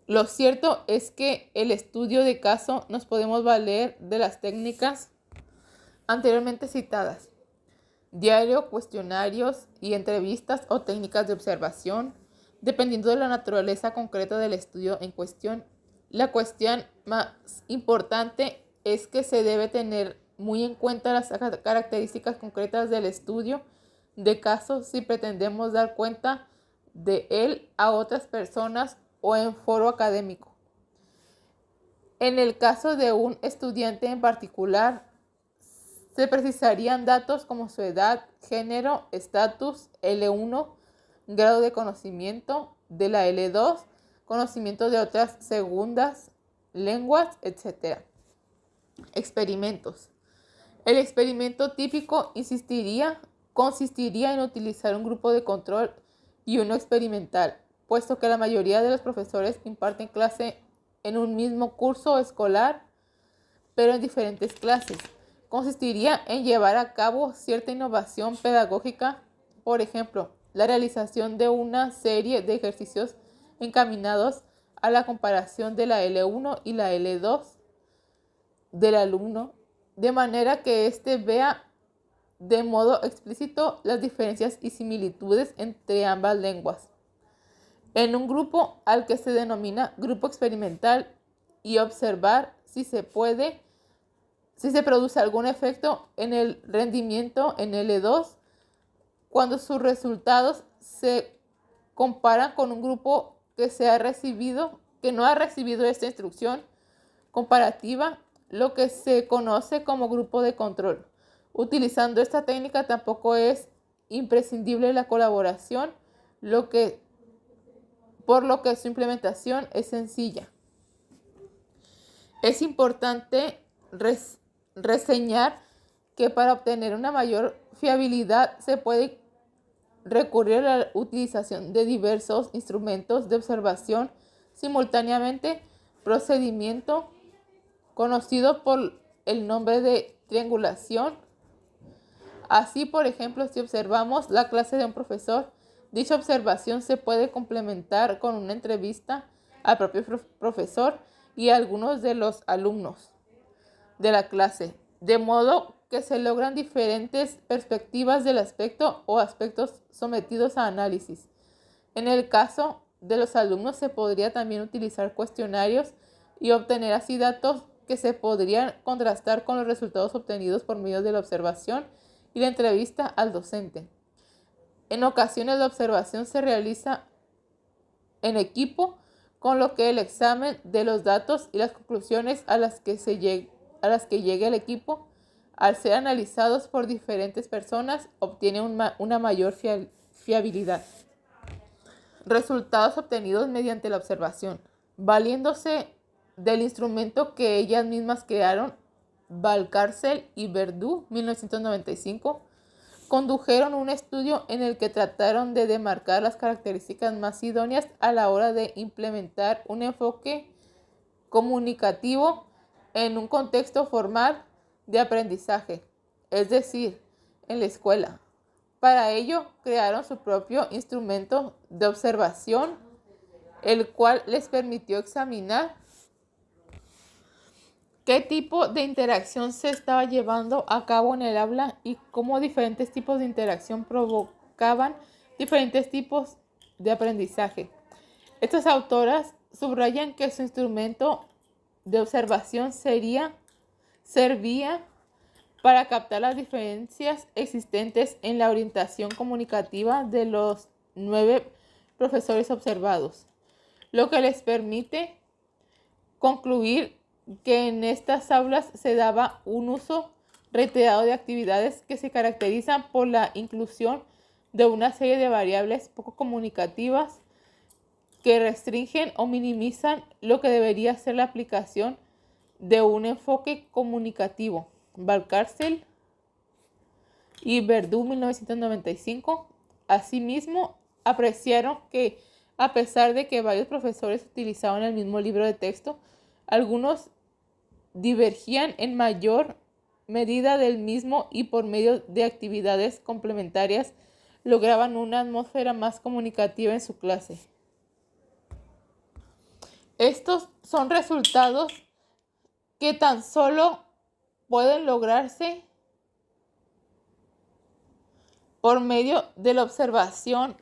Lo cierto es que el estudio de caso nos podemos valer de las técnicas anteriormente citadas: diario, cuestionarios y entrevistas o técnicas de observación, dependiendo de la naturaleza concreta del estudio en cuestión. La cuestión más importante es que se debe tener muy en cuenta las características concretas del estudio de caso si pretendemos dar cuenta de él a otras personas o en foro académico. En el caso de un estudiante en particular, se precisarían datos como su edad, género, estatus, L1, grado de conocimiento de la L2, conocimiento de otras segundas lenguas, etc. Experimentos. El experimento típico consistiría en utilizar un grupo de control y uno experimental, puesto que la mayoría de los profesores imparten clase en un mismo curso escolar, pero en diferentes clases. Consistiría en llevar a cabo cierta innovación pedagógica, por ejemplo, la realización de una serie de ejercicios encaminados a la comparación de la L1 y la L2, del alumno, de manera que éste vea de modo explícito las diferencias y similitudes entre ambas lenguas. En un grupo al que se denomina grupo experimental, y observar si se produce algún efecto en el rendimiento en L2 cuando sus resultados se comparan con un grupo que no ha recibido esta instrucción comparativa, lo que se conoce como grupo de control. Utilizando esta técnica tampoco es imprescindible la colaboración, por lo que su implementación es sencilla. Es importante reseñar que para obtener una mayor fiabilidad se puede recurrir a la utilización de diversos instrumentos de observación simultáneamente, procedimiento conocido por el nombre de triangulación. Así, por ejemplo, si observamos la clase de un profesor, dicha observación se puede complementar con una entrevista al propio profesor y a algunos de los alumnos de la clase, de modo que se logran diferentes perspectivas del aspecto o aspectos sometidos a análisis. En el caso de los alumnos se podría también utilizar cuestionarios y obtener así datos que se podrían contrastar con los resultados obtenidos por medio de la observación y la entrevista al docente. En ocasiones la observación se realiza en equipo, con lo que el examen de los datos y las conclusiones a las que llegue el equipo, al ser analizados por diferentes personas, obtiene una mayor fiabilidad. Resultados obtenidos mediante la observación. Valiéndose del instrumento que ellas mismas crearon, Valcárcel y Verdú, 1995, condujeron un estudio en el que trataron de demarcar las características más idóneas a la hora de implementar un enfoque comunicativo en un contexto formal de aprendizaje, es decir, en la escuela. Para ello, crearon su propio instrumento de observación, el cual les permitió examinar qué tipo de interacción se estaba llevando a cabo en el aula y cómo diferentes tipos de interacción provocaban diferentes tipos de aprendizaje. Estas autoras subrayan que su instrumento de observación servía para captar las diferencias existentes en la orientación comunicativa de los 9 profesores observados, lo que les permite concluir que en estas aulas se daba un uso reiterado de actividades que se caracterizan por la inclusión de una serie de variables poco comunicativas que restringen o minimizan lo que debería ser la aplicación de un enfoque comunicativo. Valcárcel y Verdú, 1995. Asimismo, apreciaron que, a pesar de que varios profesores utilizaban el mismo libro de texto, algunos divergían en mayor medida del mismo y por medio de actividades complementarias lograban una atmósfera más comunicativa en su clase. Estos son resultados que tan solo pueden lograrse por medio de la observación,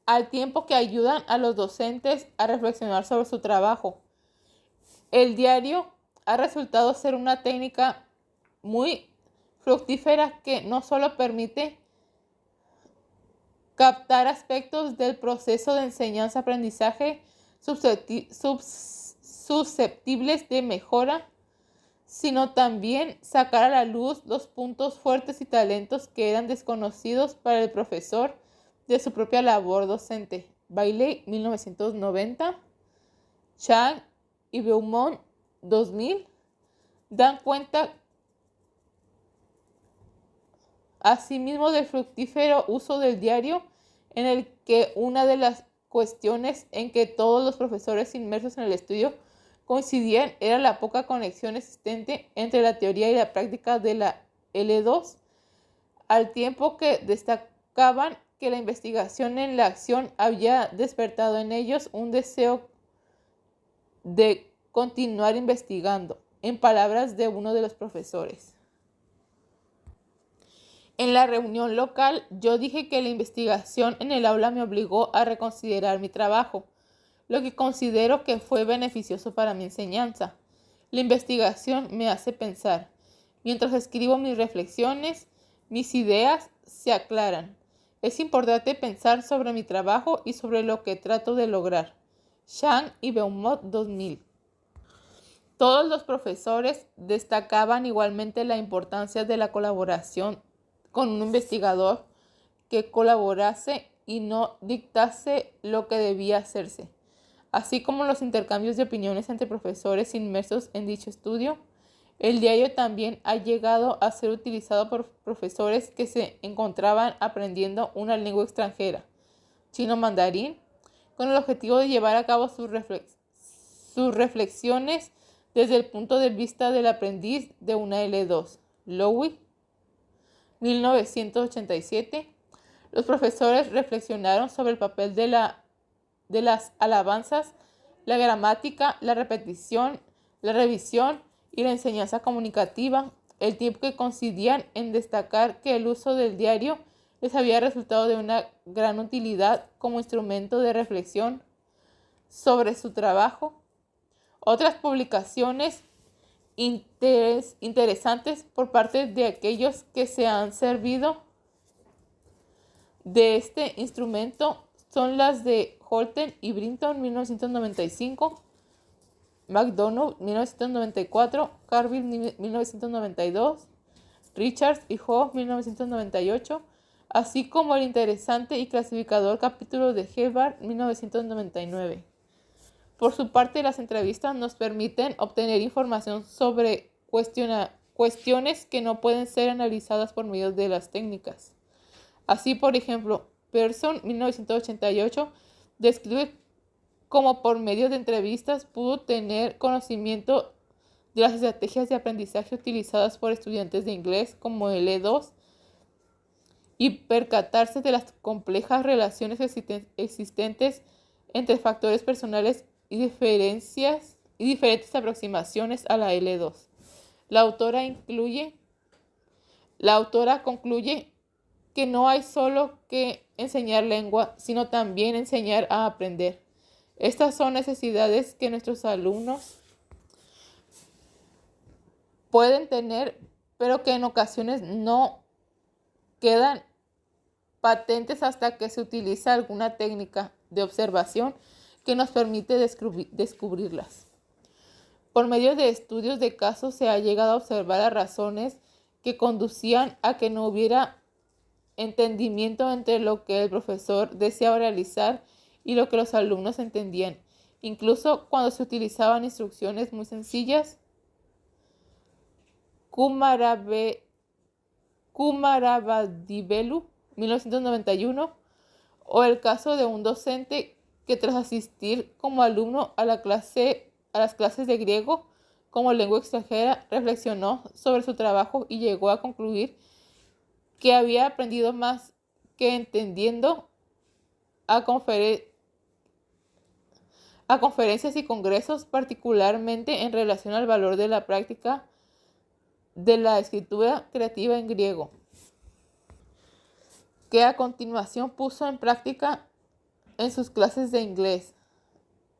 al tiempo que ayudan a los docentes a reflexionar sobre su trabajo. El diario ha resultado ser una técnica muy fructífera que no solo permite captar aspectos del proceso de enseñanza-aprendizaje susceptibles de mejora, sino también sacar a la luz los puntos fuertes y talentos que eran desconocidos para el profesor de su propia labor docente. Bailey, 1990, Chang y Beaumont, 2000, dan cuenta asimismo del fructífero uso del diario, en el que una de las cuestiones en que todos los profesores inmersos en el estudio coincidían era la poca conexión existente entre la teoría y la práctica de la L2, al tiempo que destacaban que la investigación en la acción había despertado en ellos un deseo de continuar investigando. en palabras de uno de los profesores. En la reunión local, yo dije que la investigación en el aula me obligó a reconsiderar mi trabajo, lo que considero que fue beneficioso para mi enseñanza. La investigación me hace pensar. Mientras escribo mis reflexiones, mis ideas se aclaran. Es importante pensar sobre mi trabajo y sobre lo que trato de lograr. Shang y Beaumont 2000. Todos los profesores destacaban igualmente la importancia de la colaboración con un investigador que colaborase y no dictase lo que debía hacerse, así como los intercambios de opiniones entre profesores inmersos en dicho estudio. El diario también ha llegado a ser utilizado por profesores que se encontraban aprendiendo una lengua extranjera, chino mandarín, con el objetivo de llevar a cabo sus reflexiones desde el punto de vista del aprendiz de una L2. Lowy, 1987. Los profesores reflexionaron sobre el papel de las alabanzas, la gramática, la repetición, la revisión y la enseñanza comunicativa, el tiempo que coincidían en destacar que el uso del diario les había resultado de una gran utilidad como instrumento de reflexión sobre su trabajo. Otras publicaciones interesantes por parte de aquellos que se han servido de este instrumento son las de Holten y Brinton, 1995, McDonough, 1994, Carville, 1992, Richards y Hoff, 1998, así como el interesante y clasificador capítulo de Gebhardt, 1999. Por su parte, las entrevistas nos permiten obtener información sobre cuestiones que no pueden ser analizadas por medio de las técnicas. Así, por ejemplo, Pearson, 1988, describe cómo por medio de entrevistas pudo tener conocimiento de las estrategias de aprendizaje utilizadas por estudiantes de inglés como el E2 y percatarse de las complejas relaciones existentes entre factores personales y diferentes aproximaciones a la L2. La autora concluye que no hay solo que enseñar lengua, sino también enseñar a aprender. Estas son necesidades que nuestros alumnos pueden tener, pero que en ocasiones no quedan patentes hasta que se utiliza alguna técnica de observación que nos permite descubrirlas. Por medio de estudios de casos se ha llegado a observar las razones que conducían a que no hubiera entendimiento entre lo que el profesor deseaba realizar y lo que los alumnos entendían, incluso cuando se utilizaban instrucciones muy sencillas. Kumaravadivelu, 1991, o el caso de un docente que tras asistir como alumno a las clases de griego como lengua extranjera, reflexionó sobre su trabajo y llegó a concluir que había aprendido más que entendiendo a conferencias y congresos, particularmente en relación al valor de la práctica de la escritura creativa en griego, que a continuación puso en práctica en sus clases de inglés.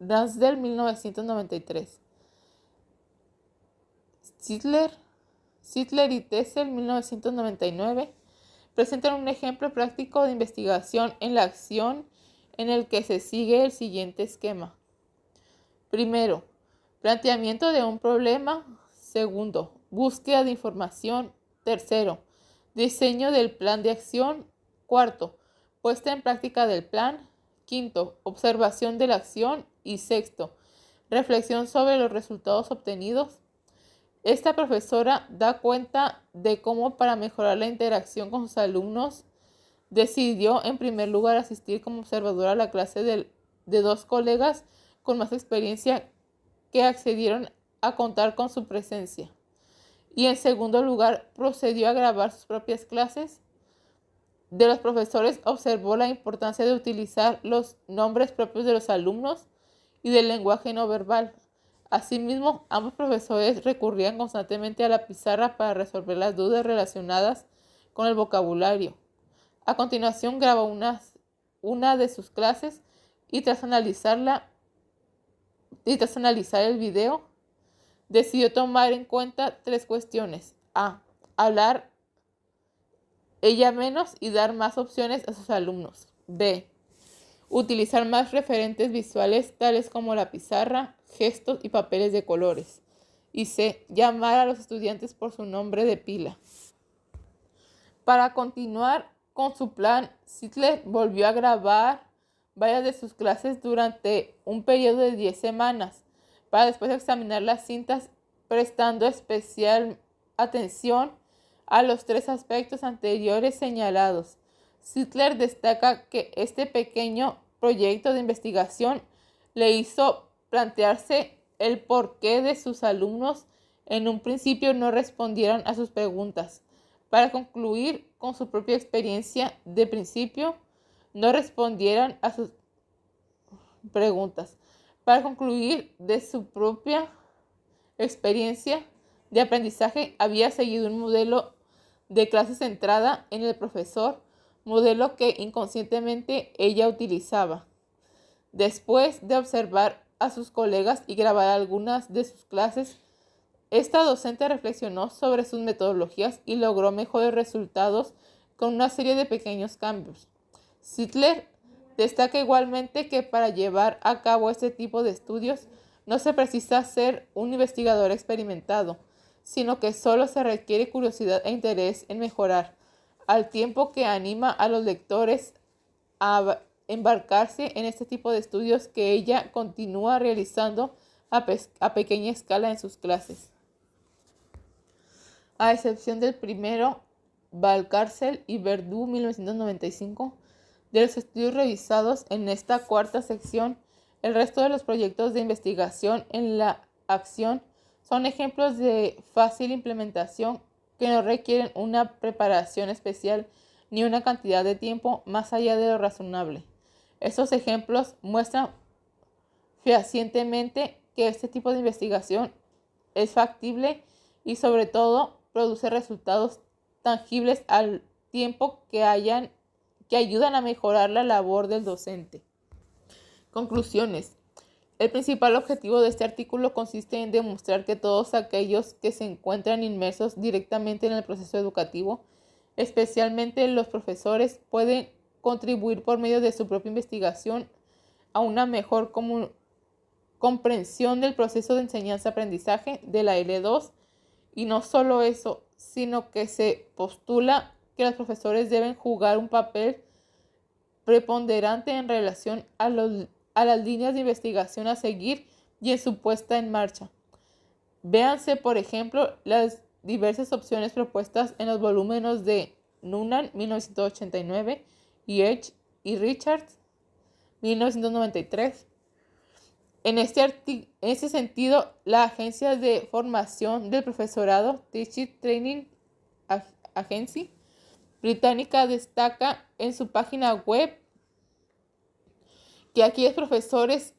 Ransdell, 1993. Sittler y Tessel, 1999, presentan un ejemplo práctico de investigación en la acción en el que se sigue el siguiente esquema. Primero, planteamiento de un problema. Segundo, búsqueda de información. Tercero, diseño del plan de acción. Cuarto, puesta en práctica del plan. Quinto, observación de la acción. Y sexto, reflexión sobre los resultados obtenidos. Esta profesora da cuenta de cómo para mejorar la interacción con sus alumnos decidió en primer lugar asistir como observadora a la clase de dos colegas con más experiencia que accedieron a contar con su presencia. Y en segundo lugar procedió a grabar sus propias clases. De los profesores observó la importancia de utilizar los nombres propios de los alumnos y del lenguaje no verbal, Asimismo, ambos profesores recurrían constantemente a la pizarra para resolver las dudas relacionadas con el vocabulario. A continuación grabó una de sus clases y tras analizar el video, decidió tomar en cuenta 3 cuestiones. A. Hablar ella menos y dar más opciones a sus alumnos. B. Utilizar más referentes visuales tales como la pizarra, gestos y papeles de colores. Y C. Llamar a los estudiantes por su nombre de pila. Para continuar con su plan, Sittler volvió a grabar varias de sus clases durante un periodo de 10 semanas, para después examinar las cintas prestando especial atención a los 3 aspectos anteriores señalados. Sittler destaca que este pequeño proyecto de investigación le hizo plantearse el porqué de sus alumnos en un principio no respondieran a sus preguntas. Para concluir con su propia experiencia de principio, no respondieran a sus preguntas. Para concluir de su propia experiencia de aprendizaje, había seguido un modelo de clase centrada en el profesor, modelo que inconscientemente ella utilizaba. Después de observar a sus colegas y grabar algunas de sus clases, esta docente reflexionó sobre sus metodologías y logró mejores resultados con una serie de pequeños cambios. Sittler destaca igualmente que para llevar a cabo este tipo de estudios no se precisa ser un investigador experimentado, sino que solo se requiere curiosidad e interés en mejorar, al tiempo que anima a los lectores a embarcarse en este tipo de estudios que ella continúa realizando a pequeña escala en sus clases. A excepción del primero, Valcárcel y Verdú, 1995, de los estudios revisados en esta cuarta sección, el resto de los proyectos de investigación en la acción son ejemplos de fácil implementación que no requieren una preparación especial ni una cantidad de tiempo más allá de lo razonable. Estos ejemplos muestran fehacientemente que este tipo de investigación es factible y sobre todo produce resultados tangibles al tiempo que ayudan a mejorar la labor del docente. Conclusiones. El principal objetivo de este artículo consiste en demostrar que todos aquellos que se encuentran inmersos directamente en el proceso educativo, especialmente los profesores, pueden contribuir por medio de su propia investigación a una mejor comprensión del proceso de enseñanza-aprendizaje de la L2. Y no solo eso, sino que se postula que los profesores deben jugar un papel preponderante en relación a las líneas de investigación a seguir y en su puesta en marcha. Véanse, por ejemplo, las diversas opciones propuestas en los volúmenes de Noonan, 1989, y Edge y Richards, 1993. En este sentido, la Agencia de Formación del Profesorado, Teaching Training Agency, británica, destaca en su página web que aquellos profesores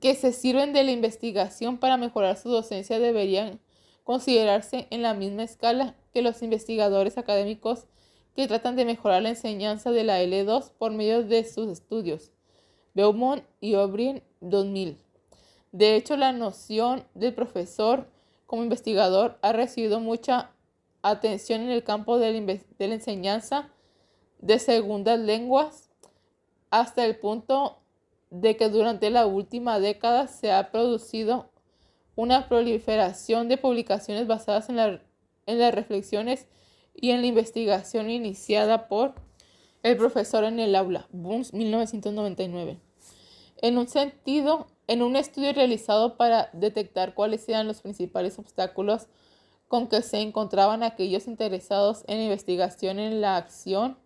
que se sirven de la investigación para mejorar su docencia deberían considerarse en la misma escala que los investigadores académicos que tratan de mejorar la enseñanza de la L2 por medio de sus estudios. Beaumont y O'Brien, 2000. De hecho, la noción del profesor como investigador ha recibido mucha atención en el campo de la enseñanza de segundas lenguas, hasta el punto de que durante la última década se ha producido una proliferación de publicaciones basadas en las reflexiones y en la investigación iniciada por el profesor en el aula, Burns, 1999. En un estudio realizado para detectar cuáles eran los principales obstáculos con que se encontraban aquellos interesados en investigación en la acción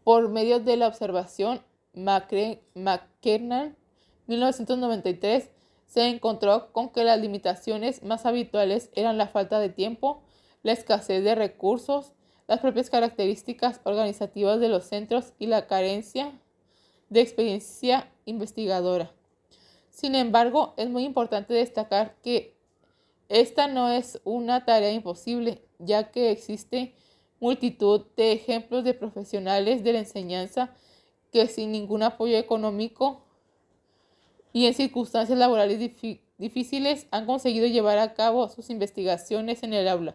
por medio de la observación, McKernan, 1993, se encontró con que las limitaciones más habituales eran la falta de tiempo, la escasez de recursos, las propias características organizativas de los centros y la carencia de experiencia investigadora. Sin embargo, es muy importante destacar que esta no es una tarea imposible, ya que existe multitud de ejemplos de profesionales de la enseñanza que sin ningún apoyo económico y en circunstancias laborales difíciles han conseguido llevar a cabo sus investigaciones en el aula.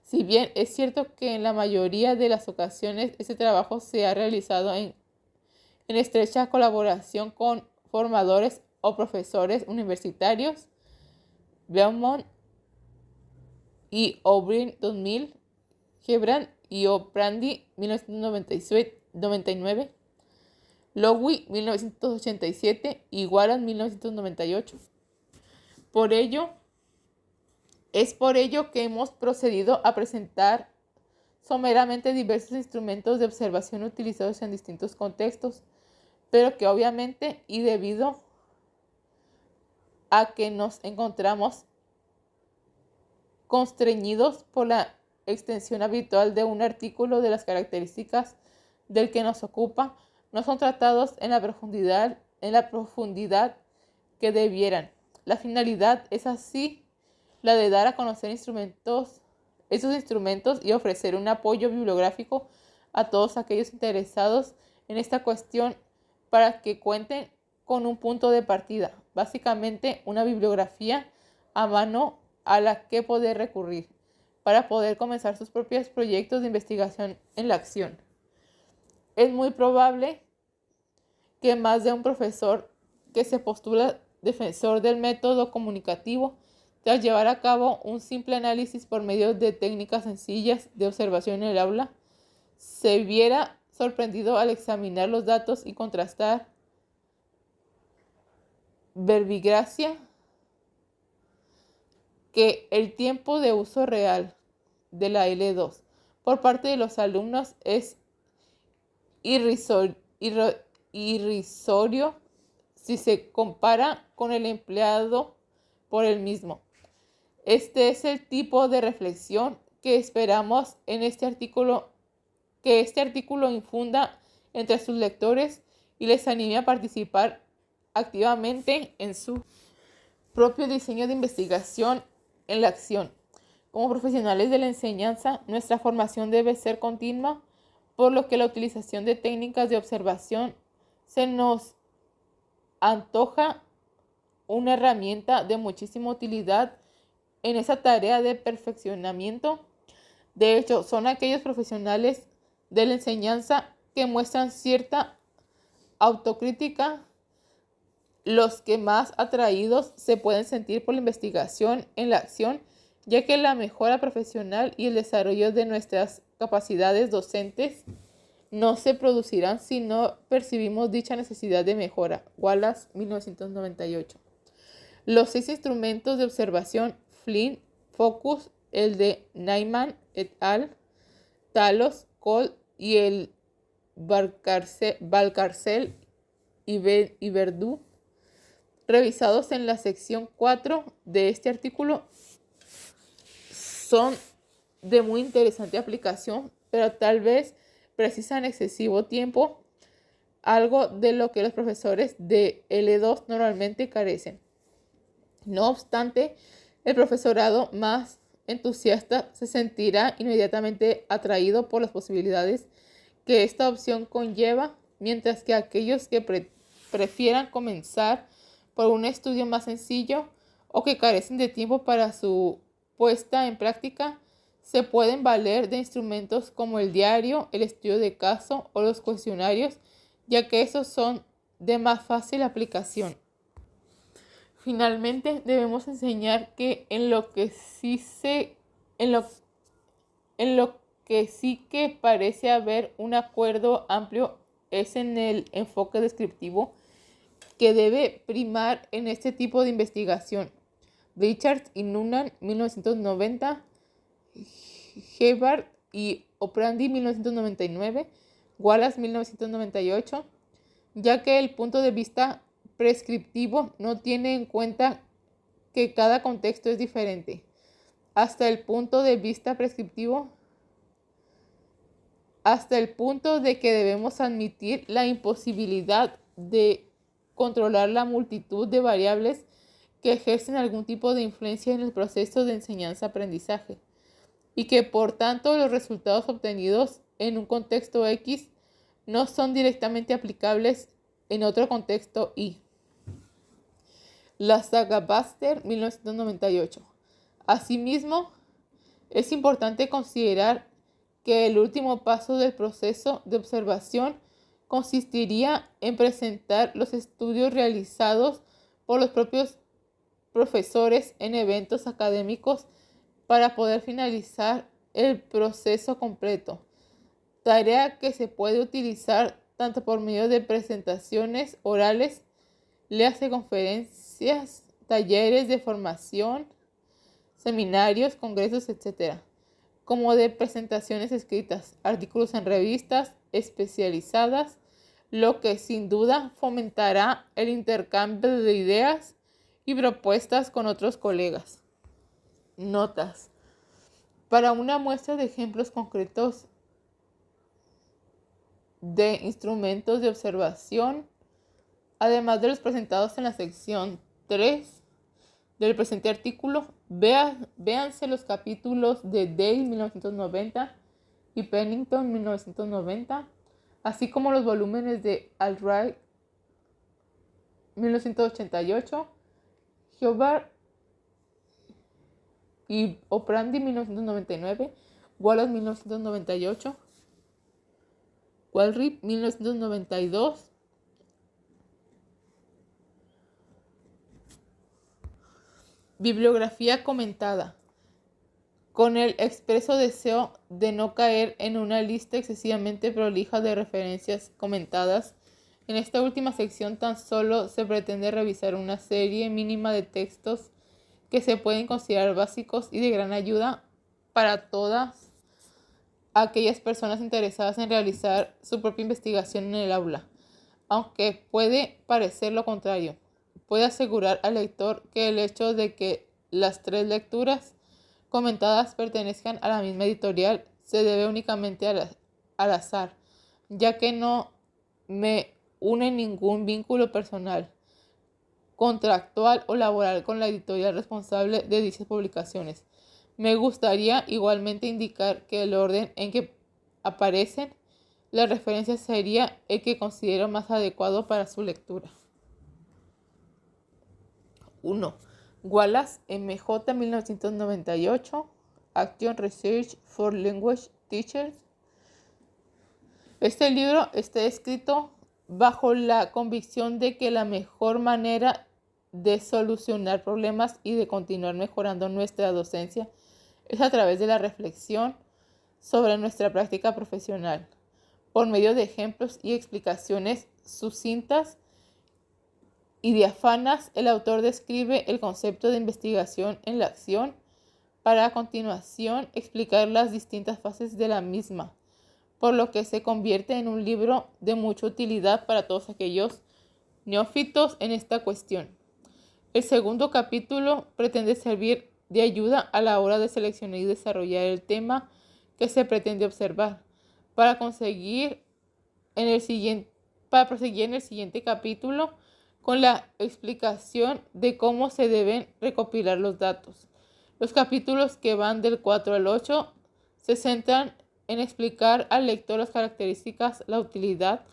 Si bien es cierto que en la mayoría de las ocasiones este trabajo se ha realizado en estrecha colaboración con formadores o profesores universitarios, Beaumont y O'Brien 2000, Gebran y Oprandi 1999, Lowy 1987 y Warren 1998. Es por ello que hemos procedido a presentar someramente diversos instrumentos de observación utilizados en distintos contextos, pero que obviamente y debido a que nos encontramos constreñidos por la extensión habitual de un artículo de las características del que nos ocupa, no son tratados en la profundidad que debieran. La finalidad es así la de dar a conocer esos instrumentos y ofrecer un apoyo bibliográfico a todos aquellos interesados en esta cuestión para que cuenten con un punto de partida, básicamente una bibliografía a mano a la que poder recurrir para poder comenzar sus propios proyectos de investigación en la acción. Es muy probable que más de un profesor que se postula defensor del método comunicativo, tras llevar a cabo un simple análisis por medio de técnicas sencillas de observación en el aula, se viera sorprendido al examinar los datos y contrastar verbigracia que el tiempo de uso real de la L2 por parte de los alumnos es irrisorio si se compara con el empleado por el mismo. Este es el tipo de reflexión que esperamos en este artículo, que este artículo infunda entre sus lectores y les anime a participar activamente en su propio diseño de investigación en la acción. Como profesionales de la enseñanza, nuestra formación debe ser continua, por lo que la utilización de técnicas de observación se nos antoja una herramienta de muchísima utilidad en esa tarea de perfeccionamiento. De hecho, son aquellos profesionales de la enseñanza que muestran cierta autocrítica los que más atraídos se pueden sentir por la investigación en la acción, ya que la mejora profesional y el desarrollo de nuestras capacidades docentes no se producirán si no percibimos dicha necesidad de mejora. Wallace, 1998. Los 6 instrumentos de observación Flynn Focus, el de Nyman et al., Talos, Cole y el Valcarcel y Verdú, revisados en la sección 4 de este artículo, son de muy interesante aplicación, pero tal vez precisan excesivo tiempo, algo de lo que los profesores de L2 normalmente carecen. No obstante, el profesorado más entusiasta se sentirá inmediatamente atraído por las posibilidades que esta opción conlleva, mientras que aquellos que prefieran comenzar por un estudio más sencillo o que carecen de tiempo para su puesta en práctica, se pueden valer de instrumentos como el diario, el estudio de caso o los cuestionarios, ya que esos son de más fácil aplicación. Finalmente, debemos enseñar que en lo que sí que parece haber un acuerdo amplio es en el enfoque descriptivo que debe primar en este tipo de investigación. Richards y Noonan, 1990, Gebhardt y Oprandi, 1999, Wallace, 1998, ya que el punto de vista prescriptivo no tiene en cuenta que cada contexto es diferente. Hasta el punto de que debemos admitir la imposibilidad de controlar la multitud de variables que ejercen algún tipo de influencia en el proceso de enseñanza-aprendizaje y que por tanto los resultados obtenidos en un contexto X no son directamente aplicables en otro contexto Y. La saga Baxter, 1998. Asimismo, es importante considerar que el último paso del proceso de observación consistiría en presentar los estudios realizados por los propios profesores en eventos académicos para poder finalizar el proceso completo, tarea que se puede utilizar tanto por medio de presentaciones orales, léase conferencias, talleres de formación, seminarios, congresos, etc., como de presentaciones escritas, artículos en revistas especializadas, lo que sin duda fomentará el intercambio de ideas y propuestas con otros colegas. Notas. Para una muestra de ejemplos concretos de instrumentos de observación, además de los presentados en la sección 3 del presente artículo, véanse los capítulos de Day 1990 y Pennington 1990, así como los volúmenes de Albright 1988, Hubbard y Oprandi 1999, Wallace 1998, Walrip 1992, Bibliografía comentada. Con el expreso deseo de no caer en una lista excesivamente prolija de referencias comentadas, en esta última sección tan solo se pretende revisar una serie mínima de textos que se pueden considerar básicos y de gran ayuda para todas aquellas personas interesadas en realizar su propia investigación en el aula, aunque puede parecer lo contrario. Puede asegurar al lector que el hecho de que las 3 lecturas comentadas pertenezcan a la misma editorial se debe únicamente al azar, ya que no me une ningún vínculo personal, contractual o laboral con la editorial responsable de dichas publicaciones. Me gustaría igualmente indicar que el orden en que aparecen las referencias sería el que considero más adecuado para su lectura. 1. Wallace, M.J. 1998, Action Research for Language Teachers. Este libro está escrito bajo la convicción de que la mejor manera de solucionar problemas y de continuar mejorando nuestra docencia es a través de la reflexión sobre nuestra práctica profesional. Por medio de ejemplos y explicaciones sucintas y diáfanas, el autor describe el concepto de investigación en la acción para a continuación explicar las distintas fases de la misma, por lo que se convierte en un libro de mucha utilidad para todos aquellos neófitos en esta cuestión. El segundo capítulo pretende servir de ayuda a la hora de seleccionar y desarrollar el tema que se pretende observar, para proseguir en el siguiente capítulo con la explicación de cómo se deben recopilar los datos. Los capítulos que van del 4 al 8 se centran en explicar al lector las características, la utilidad,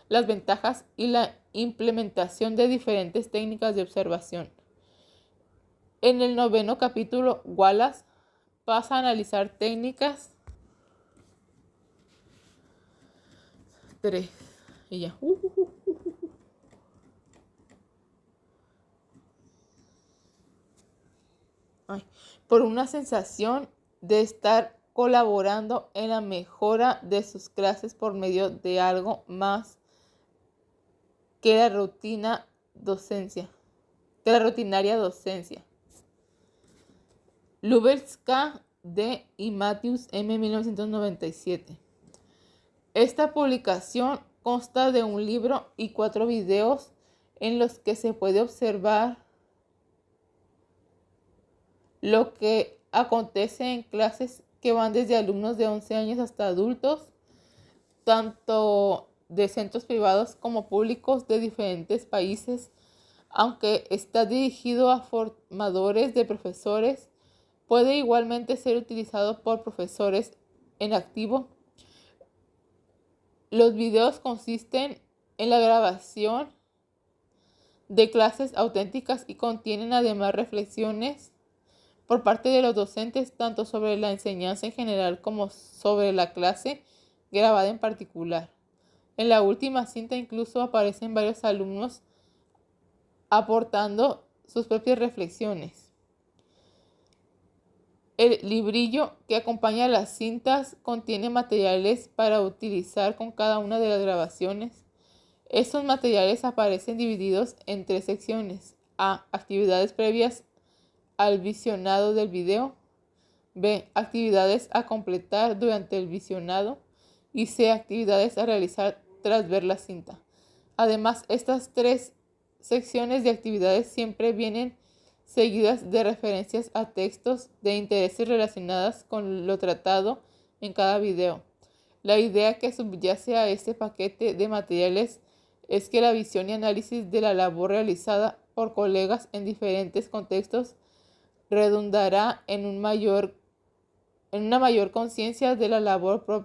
las ventajas y la implementación de diferentes técnicas de observación. En el 9º capítulo, Wallace pasa a analizar técnicas 3 y ya. Por una sensación de estar colaborando en la mejora de sus clases por medio de algo más que la rutinaria docencia. Lubels K. D. y Matthews M. 1997. Esta publicación consta de un libro y 4 videos en los que se puede observar lo que acontece en clases que van desde alumnos de 11 años hasta adultos, tanto de centros privados como públicos de diferentes países, aunque está dirigido a formadores de profesores, puede igualmente ser utilizado por profesores en activo. Los videos consisten en la grabación de clases auténticas y contienen además reflexiones por parte de los docentes tanto sobre la enseñanza en general como sobre la clase grabada en particular. En la última cinta incluso aparecen varios alumnos aportando sus propias reflexiones. El librillo que acompaña las cintas contiene materiales para utilizar con cada una de las grabaciones. Estos materiales aparecen divididos en 3 secciones: A. Actividades previas al visionado del video. B. Actividades a completar durante el visionado. Y C. Actividades a realizar tras ver la cinta. Además, estas 3 secciones de actividades siempre vienen seguidas de referencias a textos de intereses relacionadas con lo tratado en cada video. La idea que subyace a este paquete de materiales es que la visión y análisis de la labor realizada por colegas en diferentes contextos redundará en una mayor conciencia de la labor propia